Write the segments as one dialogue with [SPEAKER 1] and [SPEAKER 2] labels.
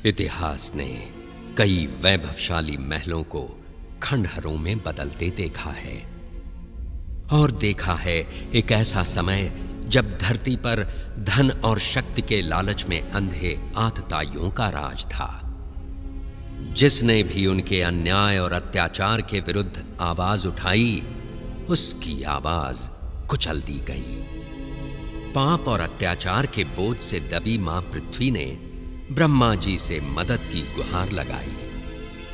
[SPEAKER 1] इतिहास ने कई वैभवशाली महलों को खंडहरों में बदलते देखा है, और देखा है एक ऐसा समय जब धरती पर धन और शक्ति के लालच में अंधे आतताइयों का राज था। जिसने भी उनके अन्याय और अत्याचार के विरुद्ध आवाज उठाई, उसकी आवाज कुचल दी गई। पाप और अत्याचार के बोझ से दबी मां पृथ्वी ने ब्रह्मा जी से मदद की गुहार लगाई,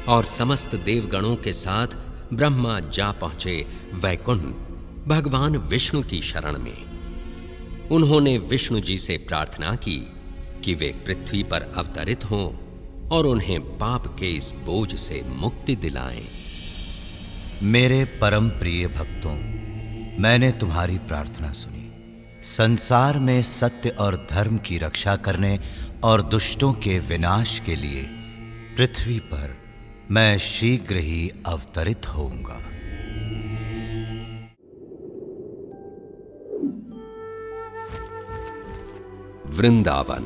[SPEAKER 1] और समस्त देवगणों के साथ ब्रह्मा जा पहुंचे वैकुंठ भगवान विष्णु की शरण में। उन्होंने विष्णु जी से प्रार्थना की कि वे पृथ्वी पर अवतरित हों और उन्हें पाप के इस बोझ से मुक्ति दिलाएं।
[SPEAKER 2] मेरे परम प्रिय भक्तों, मैंने तुम्हारी प्रार्थना सुनी। संसार में सत्य और धर्म की रक्षा करने और दुष्टों के विनाश के लिए पृथ्वी पर मैं शीघ्र ही अवतरित होऊंगा।
[SPEAKER 1] वृंदावन।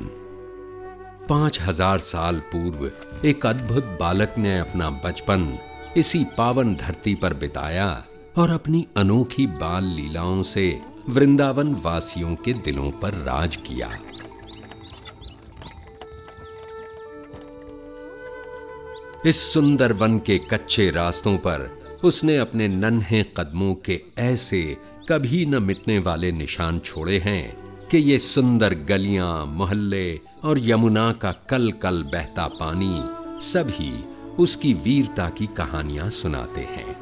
[SPEAKER 1] 5000 साल पूर्व एक अद्भुत बालक ने अपना बचपन इसी पावन धरती पर बिताया और अपनी अनोखी बाल लीलाओं से वृंदावन वासियों के दिलों पर राज किया। इस सुंदर वन के कच्चे रास्तों पर उसने अपने नन्हे कदमों के ऐसे कभी न मिटने वाले निशान छोड़े हैं कि ये सुंदर गलियां, मोहल्ले और यमुना का कल कल बहता पानी सभी उसकी वीरता की कहानियां सुनाते हैं।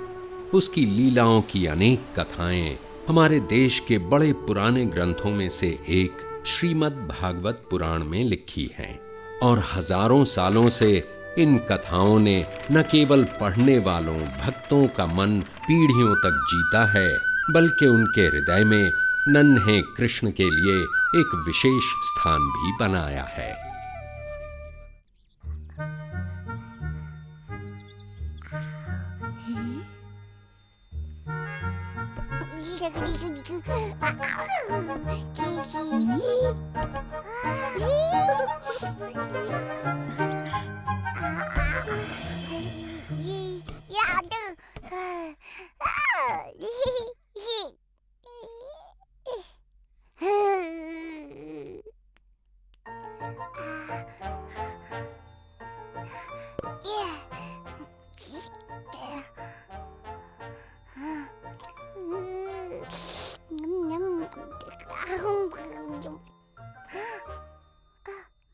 [SPEAKER 1] उसकी लीलाओं की अनेक कथाएं हमारे देश के बड़े पुराने ग्रंथों में से एक श्रीमद् भागवत पुराण में लिखी हैं, और हजारों सालों से इन कथाओं ने न केवल पढ़ने वालों भक्तों का मन पीढ़ियों तक जीता है, बल्कि उनके हृदय में नन्हे कृष्ण के लिए एक विशेष स्थान भी बनाया है।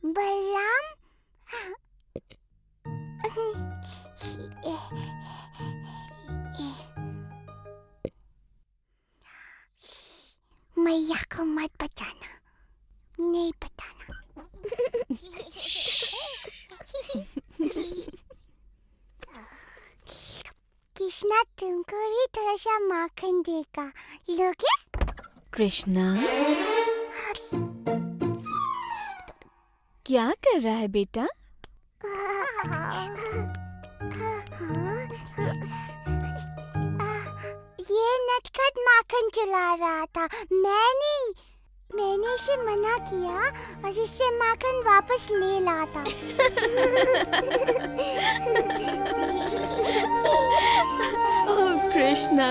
[SPEAKER 3] बलराम, मैया को मत बताना, नहीं बताना। कृष्णा तुमको भी थोड़ा सा माखन देगा, लोगे?
[SPEAKER 4] कृष्णा, क्या कर रहा है बेटा?
[SPEAKER 3] ये नटखट माखन चला रहा था। मैंने इसे मना किया और इससे माखन वापस ले लाता।
[SPEAKER 4] ओह कृष्णा,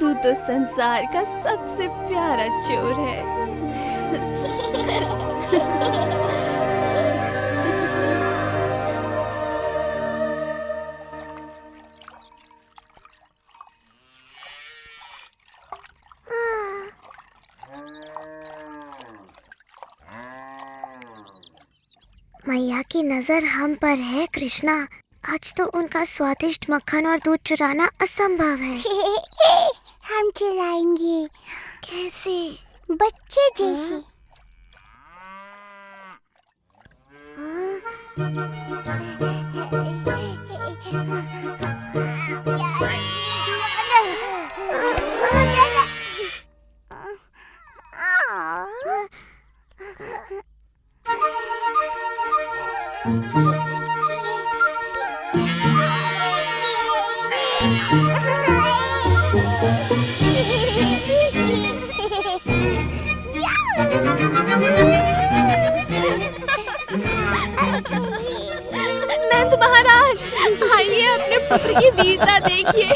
[SPEAKER 4] तू तो संसार का सबसे प्यारा चोर है।
[SPEAKER 3] मैया की नजर हम पर है कृष्णा। आज तो उनका स्वादिष्ट मक्खन और दूध चुराना असंभव है। हम चुराएंगे। कैसे? बच्चे जैसे।
[SPEAKER 4] नंद महाराज, आइए अपने पुत्र की वीरता देखिए।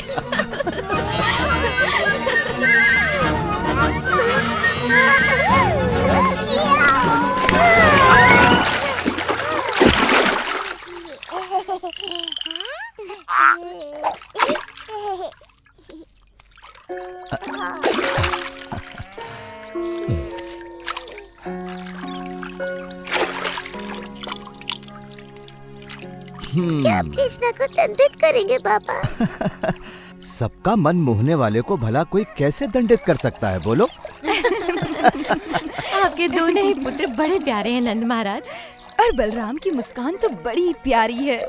[SPEAKER 3] क्या आप कृष्णा को दंडित करेंगे पापा?
[SPEAKER 2] सबका मन मोहने वाले को भला कोई कैसे दंडित कर सकता है, बोलो?
[SPEAKER 5] आपके दोनों ही पुत्र बड़े प्यारे हैं नंद महाराज, और बलराम की मुस्कान तो बड़ी प्यारी है।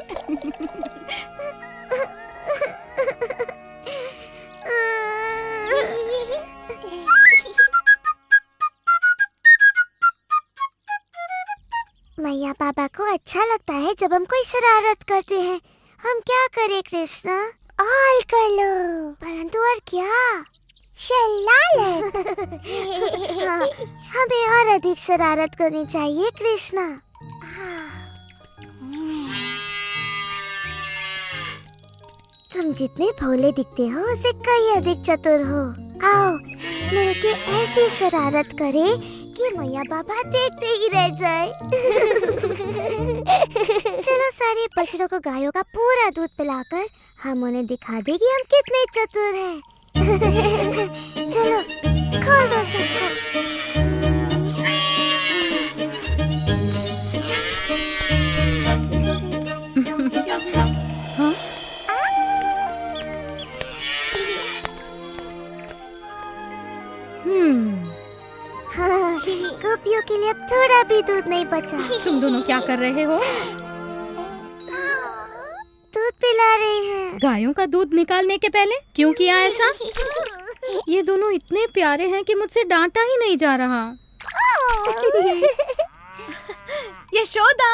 [SPEAKER 3] मैया पापा को अच्छा लगता है जब हम कोई शरारत करते हैं। हम क्या करें कृष्णा? और कर लो। परंतु और क्या? शरारत। हाँ, हमें और अधिक शरारत करनी चाहिए कृष्णा। तुम जितने भोले दिखते हो उससे कई अधिक चतुर हो। आओ मिलके ऐसी शरारत करें कि मैया बाबा देखते ही रह जाए। चलो सारे बछड़ों को गायों का पूरा दूध पिलाकर हम उन्हें दिखा दें कि हम कितने चतुर हैं। चलो खोल दो सबको। हाँ, गोपियों के लिए अब थोड़ा भी दूध नहीं बचा।
[SPEAKER 5] तुम दोनों क्या कर रहे हो?
[SPEAKER 3] दूध पिला रहे हैं।
[SPEAKER 5] गायों का दूध निकालने के पहले क्यों किया ऐसा? ये दोनों इतने प्यारे हैं कि मुझसे डांटा ही नहीं जा रहा। यशोदा,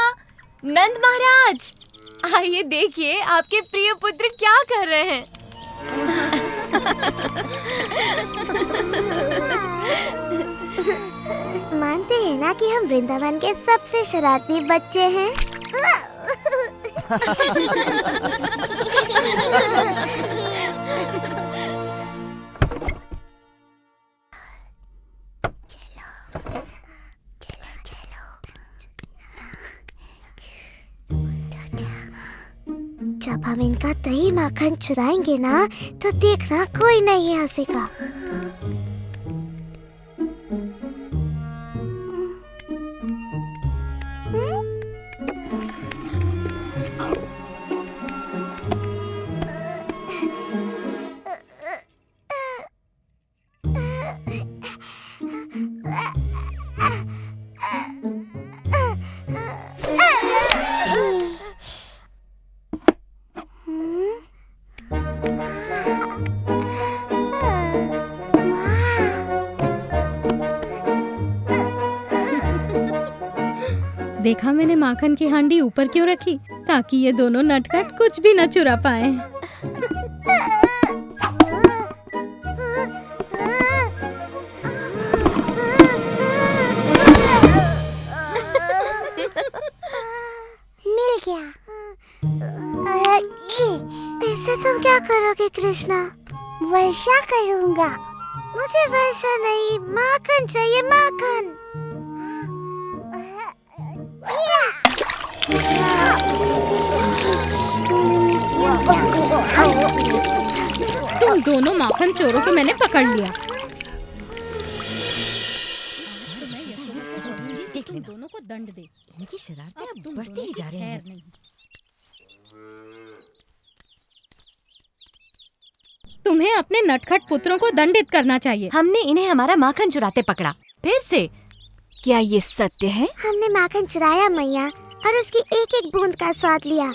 [SPEAKER 5] नंद महाराज, आइए देखिए आपके प्रिय पुत्र क्या कर रहे हैं।
[SPEAKER 3] मानते हैं ना कि हम वृंदावन के सबसे शरारती बच्चे हैं। जब हम इनका दही माखन चुराएंगे ना तो देखना कोई नहीं हंसेगा।
[SPEAKER 5] देखा मैंने माखन की हांडी ऊपर क्यों रखी, ताकि ये दोनों नटखट कुछ भी न चुरा पाए।
[SPEAKER 3] मिल गया। ऐसे तुम क्या करोगे कृष्णा? वर्षा करूंगा। मुझे वर्षा नहीं, माखन चाहिए, माखन।
[SPEAKER 5] तुम दोनों माखन चोरों को मैंने पकड़ लिया। देख ले, दोनों को दंड दे।
[SPEAKER 6] इनकी शरारतें अब बढ़ती ही जा रही हैं।
[SPEAKER 5] तुम्हें अपने नटखट पुत्रों को दंडित करना चाहिए।
[SPEAKER 6] हमने इन्हें हमारा माखन चुराते पकड़ा, फिर से।
[SPEAKER 4] क्या ये सत्य है?
[SPEAKER 3] हमने माखन चुराया मैया और उसकी एक एक बूंद का स्वाद लिया।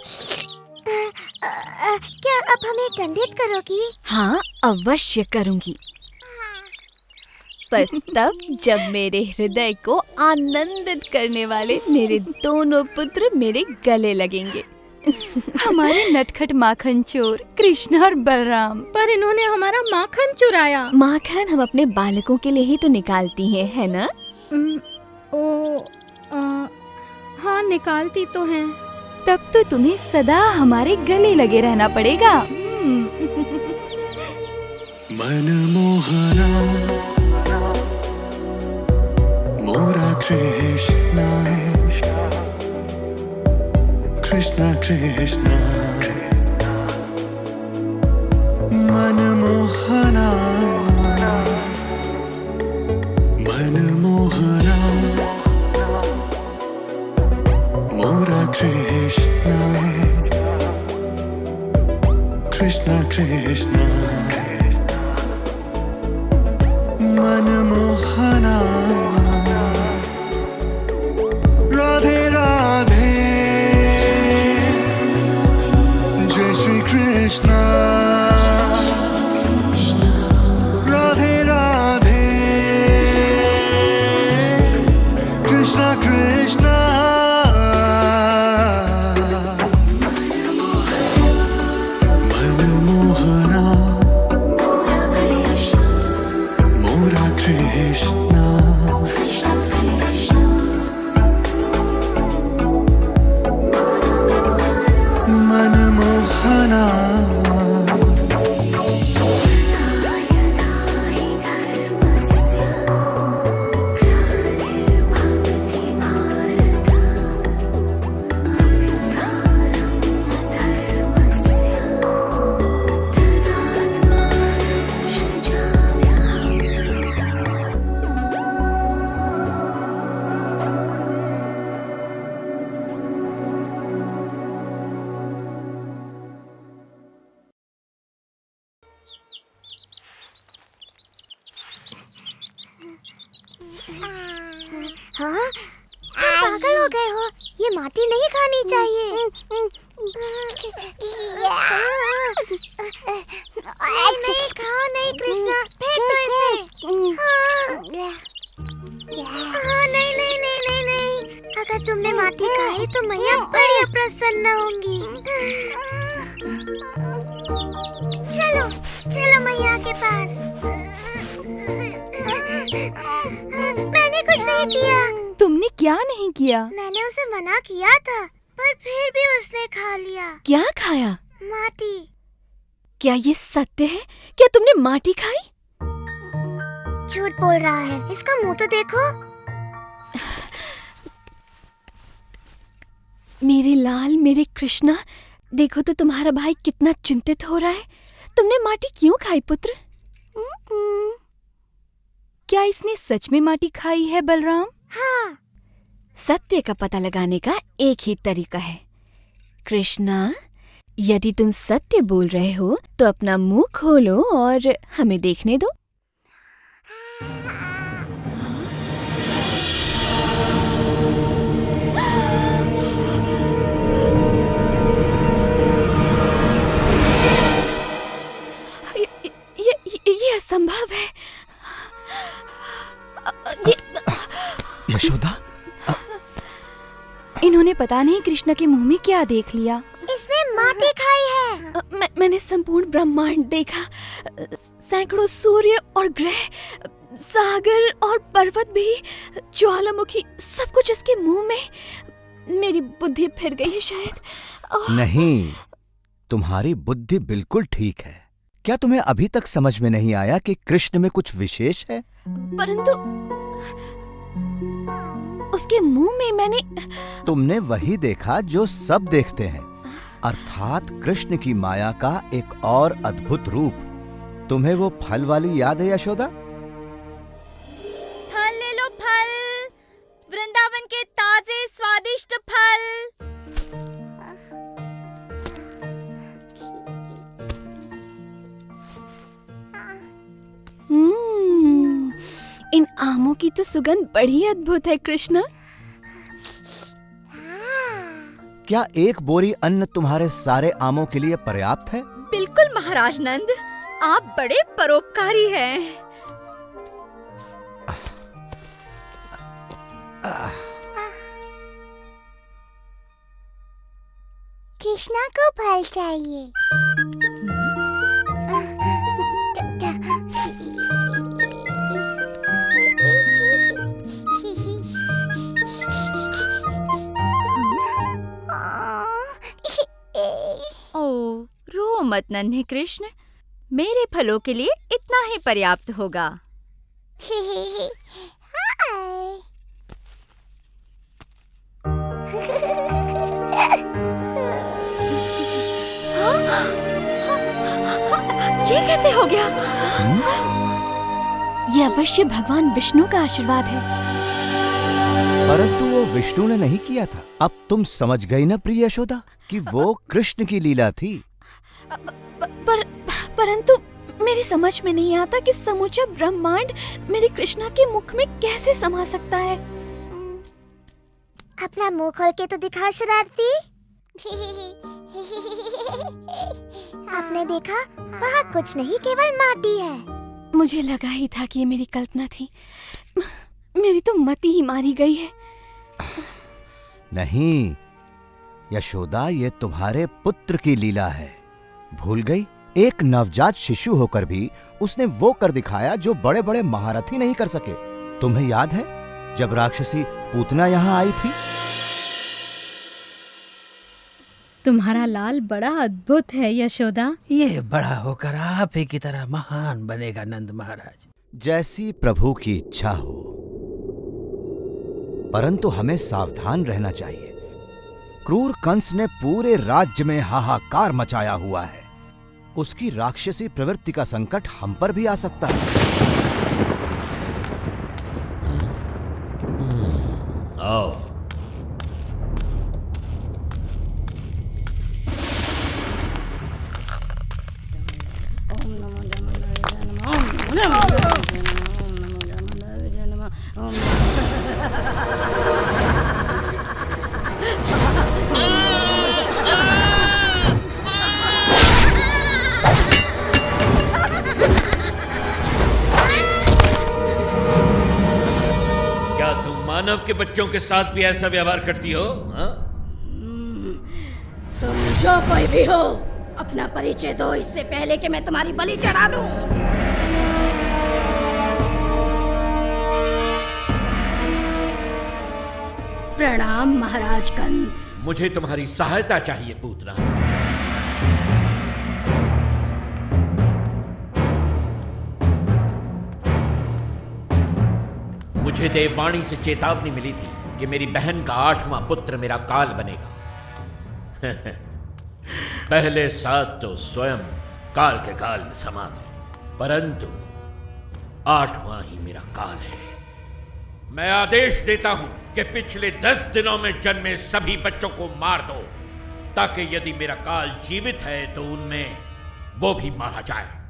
[SPEAKER 3] क्या अब हमें दंडित करोगी?
[SPEAKER 4] हाँ, अवश्य करूंगी, पर तब जब मेरे हृदय को आनंदित करने वाले मेरे दोनों पुत्र मेरे गले लगेंगे।
[SPEAKER 7] हमारे नटखट माखन चोर कृष्ण और बलराम।
[SPEAKER 4] पर इन्होंने हमारा माखन चुराया।
[SPEAKER 5] माखन हम अपने बालकों के लिए ही तो निकालती हैं, है ना?
[SPEAKER 4] हाँ, निकालती तो हैं।
[SPEAKER 7] तब तो तुम्हें सदा हमारे गले लगे रहना पड़ेगा।
[SPEAKER 8] मनमोहना मोरा कृष्णा कृष्णा कृष्णा मनमोहना मनमोहना मोरा कृष्णा कृष्णा कृष्णा मनमोहना राधे राधे जय श्री कृष्णा राधे राधे कृष्णा कृष्णा मनमोहना मोरा कृष्णा मनमोहना
[SPEAKER 3] हाँ, तुम पागल हो गए हो। ये माटी नहीं खानी चाहिए। नहीं नहीं, खाओ नहीं कृष्णा, फेंक दो इसे। हाँ, नहीं नहीं नहीं नहीं नहीं, अगर तुमने माटी खाई तो मैया बड़ी अप्रसन्न होंगी। चलो चलो मैया के पास। मैंने कुछ नहीं किया।
[SPEAKER 7] तुमने क्या नहीं किया?
[SPEAKER 3] मैंने उसे मना किया था, पर फिर भी उसने खा लिया।
[SPEAKER 5] क्या खाया?
[SPEAKER 3] माटी।
[SPEAKER 5] क्या ये सत्य है? क्या तुमने माटी खाई?
[SPEAKER 3] झूठ बोल रहा है, इसका मुंह तो देखो।
[SPEAKER 5] मेरे लाल, मेरे कृष्णा, देखो तो तुम्हारा भाई कितना चिंतित हो रहा है। तुमने माटी क्यों खाई पुत्र?
[SPEAKER 7] क्या इसने सच में माटी खाई है बलराम?
[SPEAKER 3] हाँ।
[SPEAKER 5] सत्य का पता लगाने का एक ही तरीका है। कृष्णा, यदि तुम सत्य बोल रहे हो तो अपना मुंह खोलो और हमें देखने दो। ये असंभव है।
[SPEAKER 2] यशोदा,
[SPEAKER 7] इन्होंने पता नहीं कृष्ण के मुंह में क्या देख लिया।
[SPEAKER 3] इसने माटी खाई है।
[SPEAKER 5] मैंने संपूर्ण ब्रह्मांड देखा। सैकड़ों सूर्य और ग्रह, सागर और पर्वत भी, ज्वालामुखी, सब कुछ इसके मुंह में। मेरी बुद्धि फिर गई है शायद।
[SPEAKER 2] नहीं, तुम्हारी बुद्धि बिल्कुल ठीक है। क्या तुम्हें अभी तक समझ में नहीं आया कि कृष्ण में कुछ विशेष है?
[SPEAKER 5] परंतु उसके मुंह में मैंने...
[SPEAKER 2] तुमने वही देखा जो सब देखते हैं, अर्थात कृष्ण की माया का एक और अद्भुत रूप। तुम्हें वो फल वाली याद है यशोदा?
[SPEAKER 5] फल ले लो, फल, वृंदावन के ताजे स्वादिष्ट फल। इन आमों की तो सुगंध बड़ी अद्भुत है कृष्ण।
[SPEAKER 2] क्या एक बोरी अन्न तुम्हारे सारे आमों के लिए पर्याप्त है?
[SPEAKER 5] बिल्कुल महाराज नंद, आप बड़े परोपकारी हैं।
[SPEAKER 3] कृष्णा को फल चाहिए।
[SPEAKER 6] ओ, रो मत नन्हे कृष्ण, मेरे फलों के लिए इतना ही पर्याप्त होगा।
[SPEAKER 5] ये कैसे हो गया? ये अवश्य भगवान विष्णु का आशीर्वाद है।
[SPEAKER 2] परंतु वो विष्णु ने नहीं किया था। अब तुम समझ गई ना प्रिय यशोदा कि वो कृष्ण की लीला थी।
[SPEAKER 5] परंतु मेरी समझ में नहीं आता कि समूचा ब्रह्मांड मेरी कृष्णा के मुख में कैसे समा सकता है।
[SPEAKER 3] अपना मुंह खोल के तो दिखा शरारती। आपने देखा, वहाँ कुछ नहीं, केवल माटी है।
[SPEAKER 5] मुझे लगा ही था कि ये मेरी कल्पना थी। मेरी तो मति ही मारी गई है।
[SPEAKER 2] नहीं यशोदा, ये तुम्हारे पुत्र की लीला है। भूल गई? एक नवजात शिशु होकर भी उसने वो कर दिखाया जो बड़े बड़े महारथी नहीं कर सके। तुम्हें याद है जब राक्षसी पूतना यहाँ आई थी?
[SPEAKER 6] तुम्हारा लाल बड़ा अद्भुत है यशोदा।
[SPEAKER 9] ये बड़ा होकर आप ही की तरह महान बनेगा नंद महाराज।
[SPEAKER 2] जैसी प्रभु की इच्छा हो, परंतु हमें सावधान रहना चाहिए। क्रूर कंस ने पूरे राज्य में हाहाकार मचाया हुआ है। उसकी राक्षसी प्रवृत्ति का संकट हम पर भी आ सकता है।
[SPEAKER 1] आओ।
[SPEAKER 10] मानव के बच्चों के साथ भी ऐसा व्यवहार करती हो?
[SPEAKER 4] तुम जो कोई भी हो, अपना परिचय दो इससे पहले कि मैं तुम्हारी बलि चढ़ा दूं। प्रणाम महाराज कंस।
[SPEAKER 10] मुझे तुम्हारी सहायता चाहिए पूतना। मुझे देववाणी से चेतावनी मिली थी कि मेरी बहन का 8वां पुत्र मेरा काल बनेगा। पहले 7 तो स्वयं काल के काल में समा गए, परंतु 8वां ही मेरा काल है। मैं आदेश देता हूं कि पिछले 10 दिनों में जन्मे सभी बच्चों को मार दो, ताकि यदि मेरा काल जीवित है तो उनमें वो भी मारा जाए।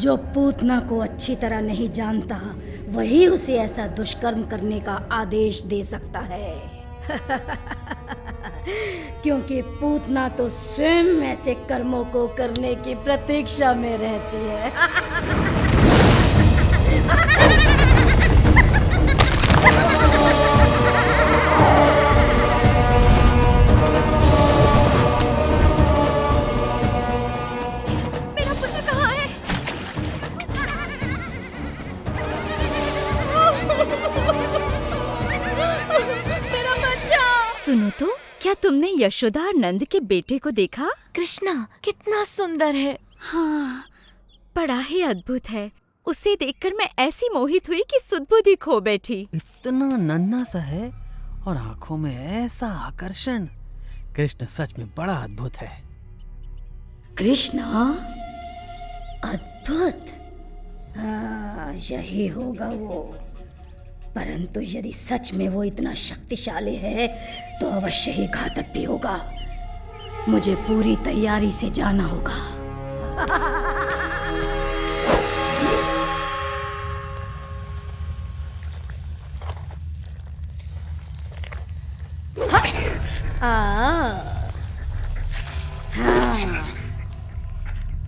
[SPEAKER 4] जो पूतना को अच्छी तरह नहीं जानता, वही उसे ऐसा दुष्कर्म करने का आदेश दे सकता है। क्योंकि पूतना तो स्वयं ऐसे कर्मों को करने की प्रतीक्षा में रहती है।
[SPEAKER 6] सुनो तो, क्या तुमने यशोदा और नंद के बेटे को देखा?
[SPEAKER 5] कृष्णा कितना सुंदर है।
[SPEAKER 6] हाँ, बड़ा ही अद्भुत है। उसे देखकर मैं ऐसी मोहित हुई कि सुध-बुद्धि खो बैठी।
[SPEAKER 9] इतना नन्हा सा है और आंखों में ऐसा आकर्षण। कृष्ण सच में बड़ा अद्भुत है।
[SPEAKER 4] कृष्णा अद्भुत? हाँ, यही होगा वो। परंतु यदि सच में वो इतना शक्तिशाली है तो अवश्य ही घातक भी होगा। मुझे पूरी तैयारी से जाना होगा। हाँ,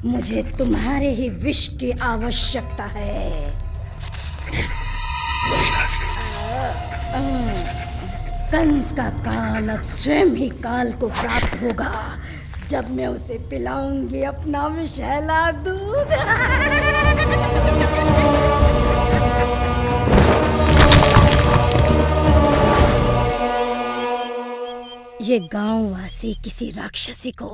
[SPEAKER 4] मुझे तुम्हारे ही विष की आवश्यकता है। कंस का काल अब स्वयं ही काल को प्राप्त होगा जब मैं उसे पिलाऊंगी अपना विषैला दूध। ये गांववासी किसी राक्षसी को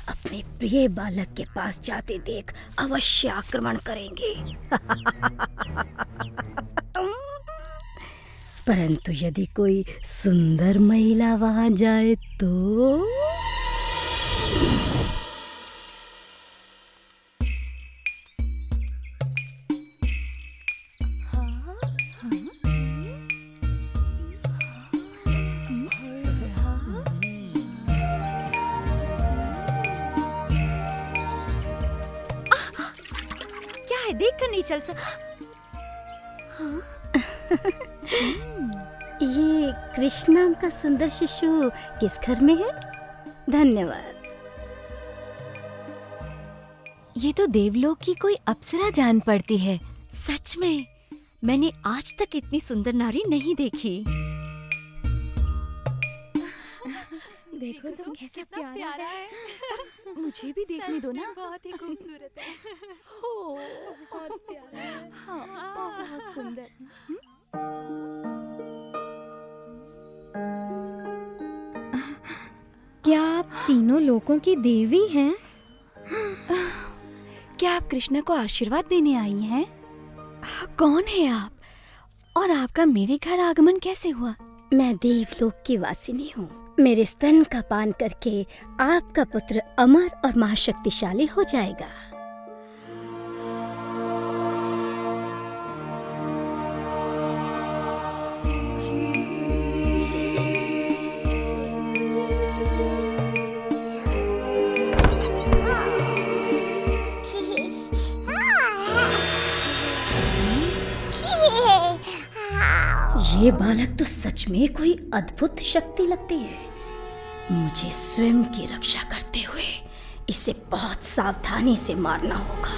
[SPEAKER 4] अपने प्रिय बालक के पास जाते देख अवश्य आक्रमण करेंगे। परंतु यदि कोई सुंदर महिला वहां जाए तो
[SPEAKER 6] देख कर नहीं चल सका।
[SPEAKER 4] ये कृष्ण नाम का सुंदर शिशु किस घर में है? धन्यवाद।
[SPEAKER 5] ये तो देवलोक की कोई अप्सरा जान पड़ती है।
[SPEAKER 6] सच में मैंने आज तक इतनी सुंदर नारी नहीं देखी।
[SPEAKER 5] देखो तो कैसा प्यारा है। मुझे भी देखने दो ना। बहुत ही खूबसूरत है। हो, बहुत प्यारा है। हाँ, बहुत सुंदर। क्या आप तीनों लोगों की देवी हैं? क्या आप कृष्ण को आशीर्वाद देने आई हैं? कौन है आप? और आपका मेरे घर आगमन कैसे हुआ?
[SPEAKER 4] मैं देवलोक की वासिनी हूँ। मेरे स्तन का पान करके आपका पुत्र अमर और महाशक्तिशाली हो जाएगा। ये बालक तो सच में कोई अद्भुत शक्ति लगती है। मुझे स्वयं की रक्षा करते हुए इसे बहुत सावधानी से मारना होगा।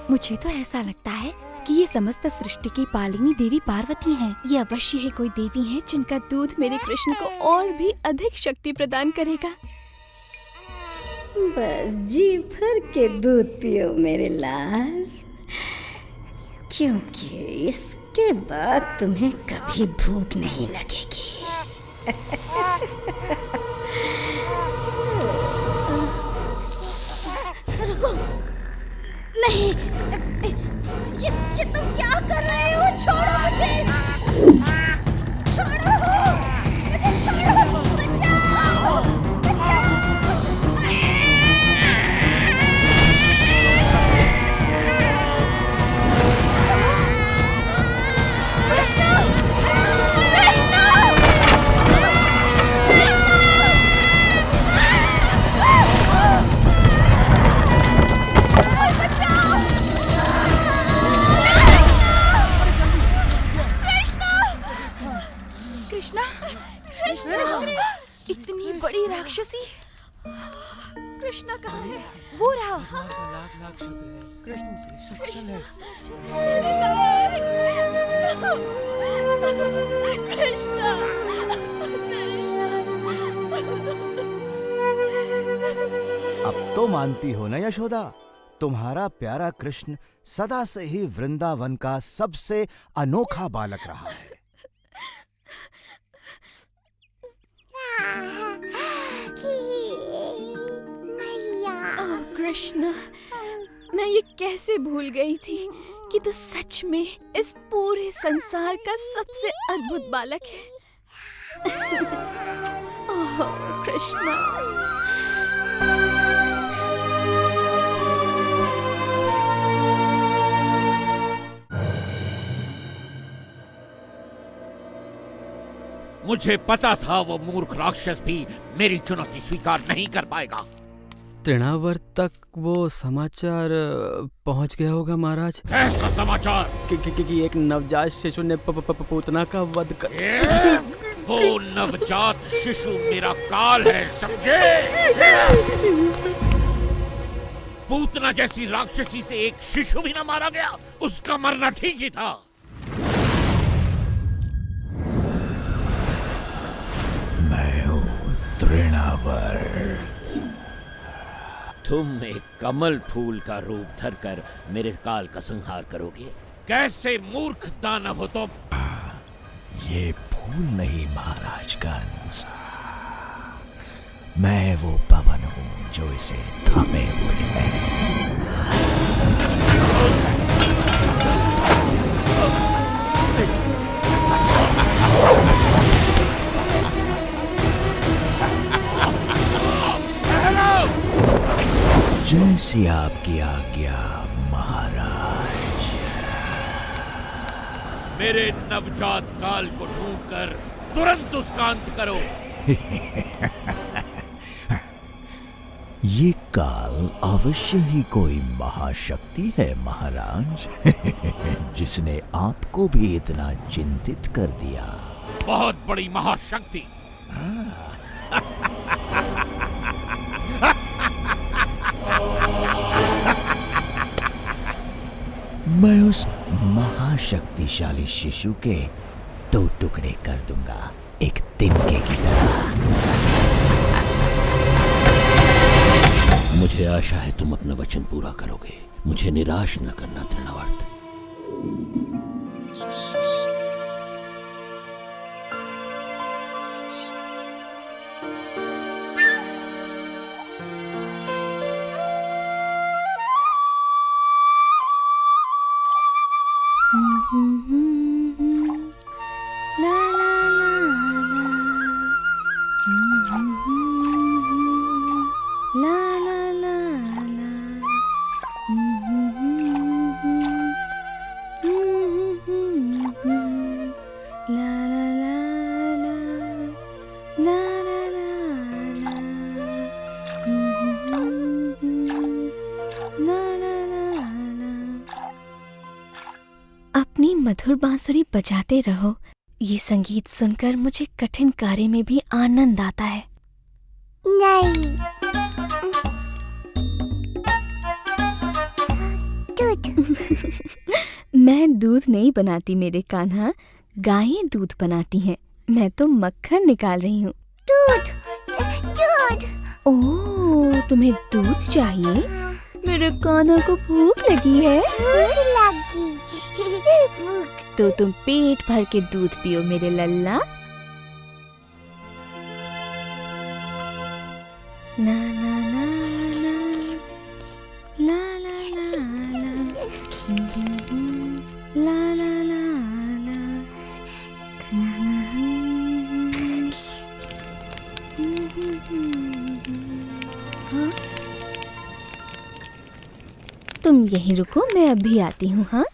[SPEAKER 5] मुझे तो ऐसा लगता है कि ये समस्त सृष्टि की पालिनी देवी पार्वती हैं। ये अवश्य ही कोई देवी हैं जिनका दूध मेरे कृष्ण को और भी अधिक शक्ति प्रदान करेगा।
[SPEAKER 4] बस जी भर के दूध पियो मेरे लाल, क्योंकि इसके बाद तुम्हें कभी भूख नहीं लगेगी। रुको, नहीं, ये तुम क्या कर रहे हो? छोड़ो मुझे, छोड़ो मुझे, छोड़ो, बचाओ, बचाओ।
[SPEAKER 5] इतनी बड़ी राक्षसी कृष्णा कहाँ है? वो रहा।
[SPEAKER 9] लाख शुक्र है, कृष्ण
[SPEAKER 2] अब तो मानती हो ना यशोदा, तुम्हारा प्यारा कृष्ण सदा से ही वृंदावन का सबसे अनोखा बालक रहा है।
[SPEAKER 5] कृष्ण, मैं ये कैसे भूल गई थी कि तू सच में इस पूरे संसार का सबसे अद्भुत बालक है। ओह कृष्ण।
[SPEAKER 10] मुझे पता था वो मूर्ख राक्षस भी मेरी चुनौती स्वीकार नहीं कर पाएगा।
[SPEAKER 9] तृणावर्त तक वो समाचार पहुंच गया होगा महाराज।
[SPEAKER 10] कैसा समाचार?
[SPEAKER 9] कि एक नवजात शिशु ने पूतना का वध कर
[SPEAKER 10] वो नवजात शिशु मेरा काल है, समझे? पूतना जैसी राक्षसी से एक शिशु भी ना मारा गया, उसका मरना ठीक ही था।
[SPEAKER 11] मैं हूं तृणावर्त।
[SPEAKER 10] तुम एक कमल फूल का रूप धरकर मेरे काल का संहार करोगे? कैसे मूर्ख दानव हो तुम!
[SPEAKER 11] ये फूल नहीं महाराज कंस, मैं वो पवन हूं जो इसे थामे हुए है। जैसी आपकी आज्ञा महाराज।
[SPEAKER 10] मेरे नवजात काल को ढूंढकर तुरंत उसका अंत करो।
[SPEAKER 11] ये काल अवश्य ही कोई महाशक्ति है महाराज, जिसने आपको भी इतना चिंतित कर दिया।
[SPEAKER 10] बहुत बड़ी महाशक्ति।
[SPEAKER 11] मैं उस महाशक्तिशाली शिशु के 2 टुकड़े कर दूंगा, एक तिनके की तरह।
[SPEAKER 10] मुझे आशा है तुम अपना वचन पूरा करोगे। मुझे निराश न करना तृणावर्त।
[SPEAKER 5] अपनी मधुर बांसुरी बजाते रहो। ये संगीत सुनकर मुझे कठिन कार्य में भी आनंद आता है।
[SPEAKER 3] नहीं, दूध।
[SPEAKER 5] मैं दूध नहीं बनाती मेरे कान्हा, गायें दूध बनाती हैं। मैं तो मक्खन निकाल रही हूँ।
[SPEAKER 3] दूध, दूध।
[SPEAKER 5] ओह, तुम्हें दूध चाहिए? मेरे कान्हा को भूख लगी है।
[SPEAKER 3] भूख लगी।
[SPEAKER 5] तो तुम पेट भर के दूध पियो मेरे लल्ला। ना ना ना ना ला ला ला ला ला ला ला ला। हाँ? तुम यहीं रुको, मैं अभी आती हूँ। हाँ,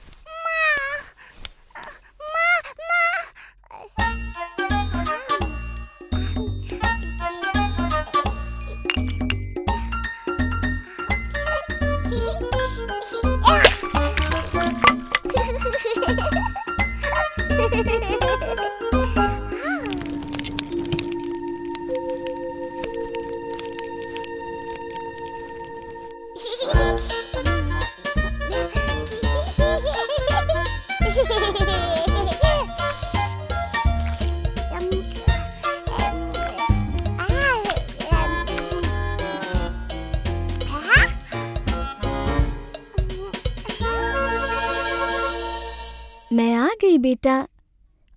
[SPEAKER 5] मैं आ गई बेटा।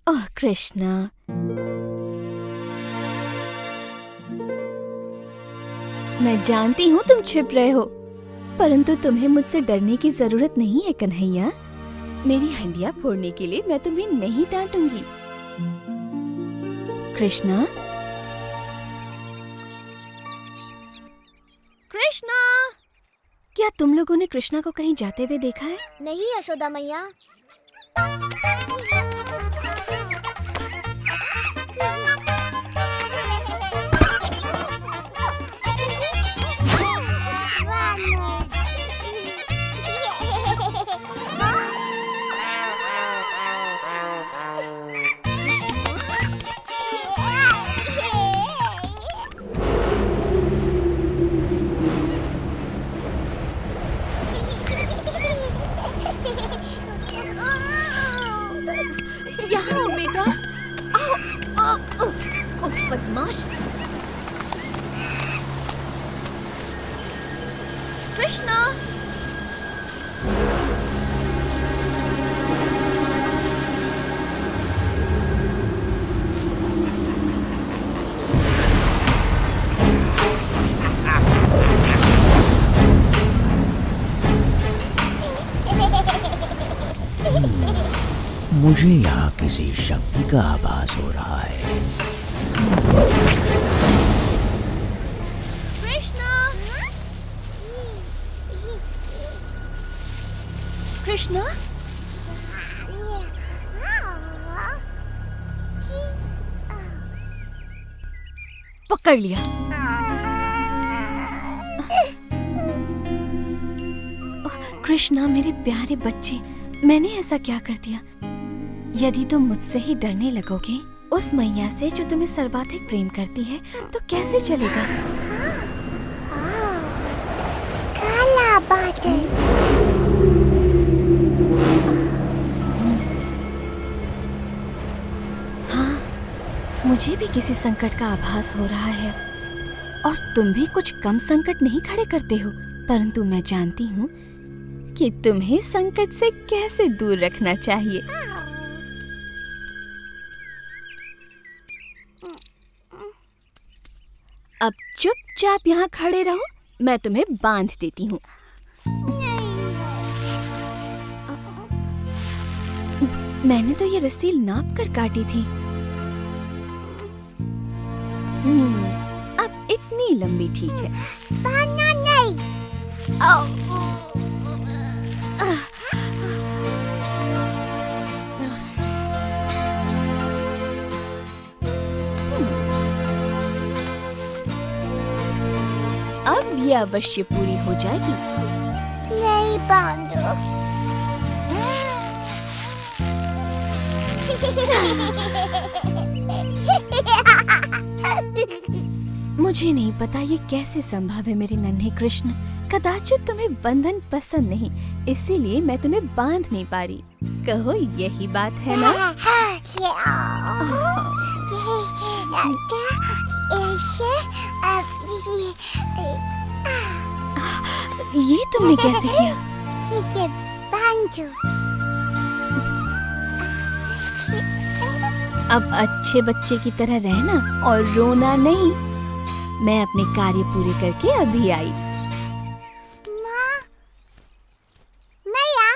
[SPEAKER 5] ओह कृष्णा, मैं जानती हूँ तुम छिप रहे हो, परंतु तुम्हें मुझसे डरने की जरूरत नहीं है कन्हैया। मेरी हंडिया फोड़ने के लिए मैं तुम्हें नहीं डांटूंगी। कृष्णा, कृष्णा, क्या तुम लोगों ने कृष्णा को कहीं जाते हुए देखा है?
[SPEAKER 3] नहीं यशोदा मैया।
[SPEAKER 11] मुझे यहाँ किसी शक्ति का आभास हो रहा है।
[SPEAKER 5] कृष्णा, पकड़ लिया। कृष्णा मेरे प्यारे बच्चे, मैंने ऐसा क्या कर दिया? यदि तुम मुझसे ही डरने लगोगे उस मैया से जो तुम्हें सर्वाधिक प्रेम करती है, तो कैसे चलेगा?
[SPEAKER 3] काला बादल।
[SPEAKER 5] हाँ, मुझे भी किसी संकट का आभास हो रहा है और तुम भी कुछ कम संकट नहीं खड़े करते हो, परंतु मैं जानती हूँ कि तुम्हें संकट से कैसे दूर रखना चाहिए। अब चुपचाप यहाँ खड़े रहो, मैं तुम्हें बांध देती हूँ। मैंने तो ये रस्सी नाप कर काटी थी। अब इतनी लंबी ठीक है।
[SPEAKER 3] बांधना नहीं।
[SPEAKER 5] अब ये अवश्य पूरी हो जाएगी।
[SPEAKER 3] नहीं बांधो।
[SPEAKER 5] मुझे नहीं पता ये कैसे संभव है मेरे नन्हे कृष्ण। कदाचित तुम्हें बंधन पसंद नहीं, इसीलिए मैं तुम्हें बांध नहीं पा रही। कहो यही बात है ना? ये तुमने कैसे किया?
[SPEAKER 3] ठीक है, बांधो।
[SPEAKER 5] अब अच्छे बच्चे की तरह रहना और रोना नहीं। मैं अपने कार्य पूरे करके अभी आई।
[SPEAKER 3] माँ, मैया।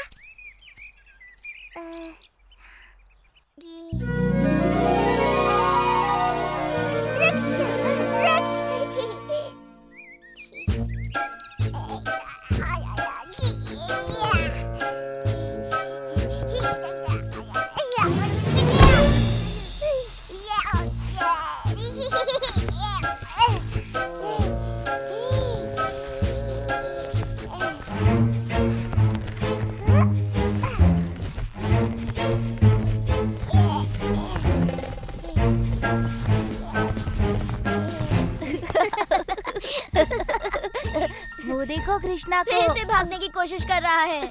[SPEAKER 7] वो देखो कृष्णा को
[SPEAKER 3] फिर से भागने की कोशिश कर रहा है।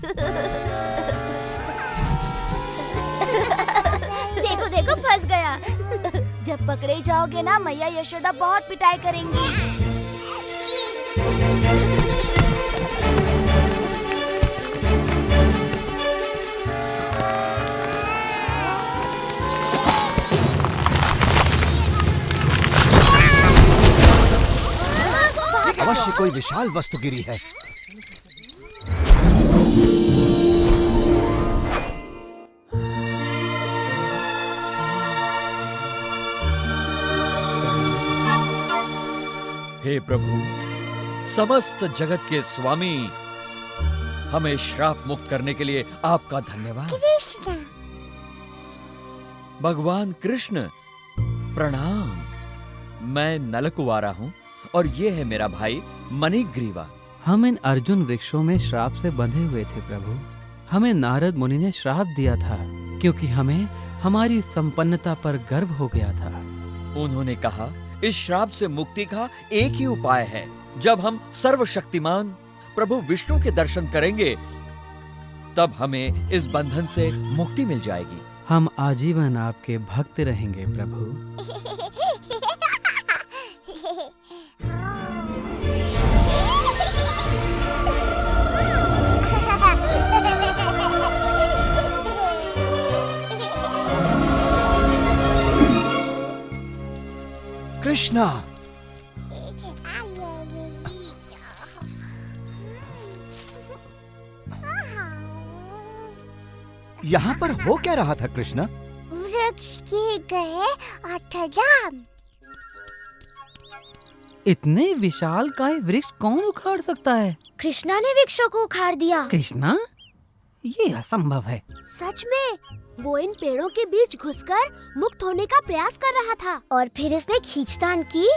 [SPEAKER 3] देखो देखो, फंस गया।
[SPEAKER 7] जब पकड़े जाओगे ना, मैया यशोदा बहुत पिटाई करेंगी।
[SPEAKER 2] अवश्य कोई विशाल वस्तु गिरी है।
[SPEAKER 12] हे प्रभु, समस्त जगत के स्वामी, हमें श्राप मुक्त करने के लिए आपका धन्यवाद।
[SPEAKER 3] कृष्ण।
[SPEAKER 12] भगवान कृष्ण, प्रणाम। मैं नलकुवारा हूँ और ये है मेरा भाई मणिग्रीवा।
[SPEAKER 9] हम इन अर्जुन वृक्षों में श्राप से बंधे हुए थे प्रभु। हमें नारद मुनि ने श्राप दिया था क्योंकि हमें हमारी संपन्नता पर गर्व हो गया था।
[SPEAKER 12] उन्होंने कहा, इस श्राप से मुक्ति का एक ही उपाय है। जब हम सर्वशक्तिमान प्रभु विष्णु के दर्शन करेंगे, तब हमें इस बंधन से मुक्ति मिल जाएगी।
[SPEAKER 9] हम आजीवन आपके भक्त रहेंगे प्रभु।
[SPEAKER 2] कृष्णा, यहाँ पर हो क्या रहा था कृष्णा?
[SPEAKER 3] वृक्ष के गए अष्टयाम।
[SPEAKER 9] इतने विशाल काय वृक्ष कौन उखाड़ सकता है?
[SPEAKER 3] कृष्णा ने वृक्षों को उखाड़ दिया।
[SPEAKER 9] कृष्णा? ये असंभव है।
[SPEAKER 7] सच में वो इन पेड़ों के बीच घुसकर मुक्त होने का प्रयास कर रहा था
[SPEAKER 3] और फिर इसने खींचतान की,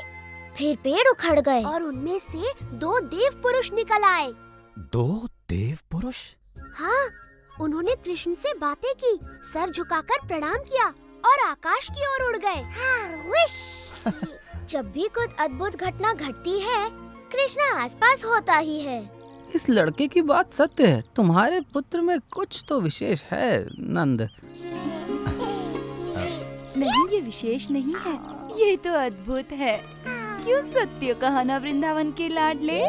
[SPEAKER 3] फिर पेड़ उखड़ गए
[SPEAKER 7] और उनमें से 2 देव पुरुष निकल आए।
[SPEAKER 2] 2 देव पुरुष?
[SPEAKER 7] हाँ, उन्होंने कृष्ण से बातें की, सर झुकाकर प्रणाम किया और आकाश की ओर उड़ गए।
[SPEAKER 3] जब भी कुछ अद्भुत घटना घटती है, कृष्णा आसपास होता ही है।
[SPEAKER 9] इस लड़के की बात सत्य है। तुम्हारे पुत्र में कुछ तो विशेष है नंद।
[SPEAKER 5] नहीं, ये विशेष नहीं है, ये तो अद्भुत है। क्यों सत्य कहा ना वृंदावन के लाडले?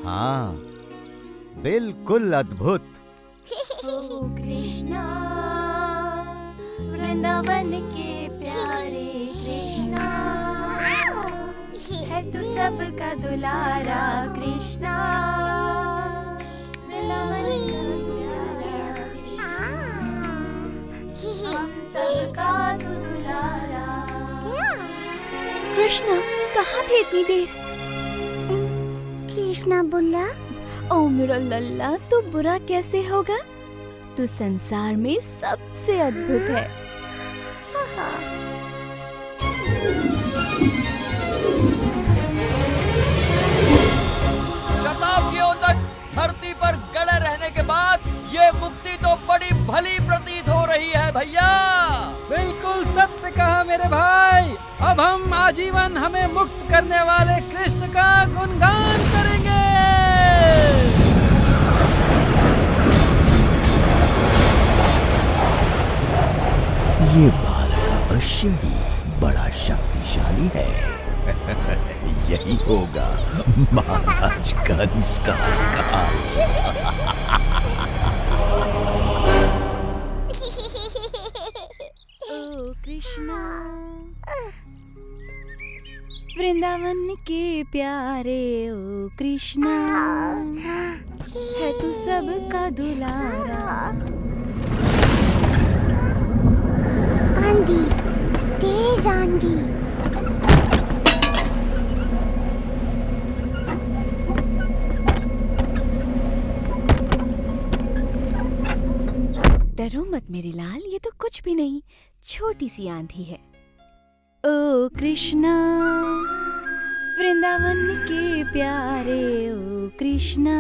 [SPEAKER 2] हाँ, बिल्कुल अद्भुत।
[SPEAKER 7] ओ कृष्णा, वृंदावन के प्यारे कृष्णा, है तू सबका दुलारा कृष्णा, वृंदावन का प्यारा कृष्णा, हम सबका तू दुलारा।
[SPEAKER 5] कृष्णा कहाँ थे इतनी देर?
[SPEAKER 3] कृष्णा बोला,
[SPEAKER 5] ओ मेरा लल्ला, तू बुरा कैसे होगा? तू संसार में सबसे अद्भुत है।
[SPEAKER 12] शताब्दियों तक धरती पर गड़े रहने के बाद ये मुक्ति तो बड़ी भली प्रतीत हो रही है भैया।
[SPEAKER 9] बिल्कुल सत्य कहा मेरे भाई। अब हम आजीवन हमें मुक्त करने वाले कृष्ण का गुणगान करेंगे।
[SPEAKER 11] ये बालक अवश्य ही बड़ा शक्तिशाली है। यही होगा महाराज कंस का काल।
[SPEAKER 5] ओ कृष्णा, वृंदावन के प्यारे ओ कृष्णा, है तू सबका दुलारा।
[SPEAKER 3] आंधी, तेज आंधी।
[SPEAKER 5] डरो मत मेरे लाल, ये तो कुछ भी नहीं, छोटी सी आंधी है। ओ कृष्णा, वृंदावन के प्यारे ओ कृष्णा,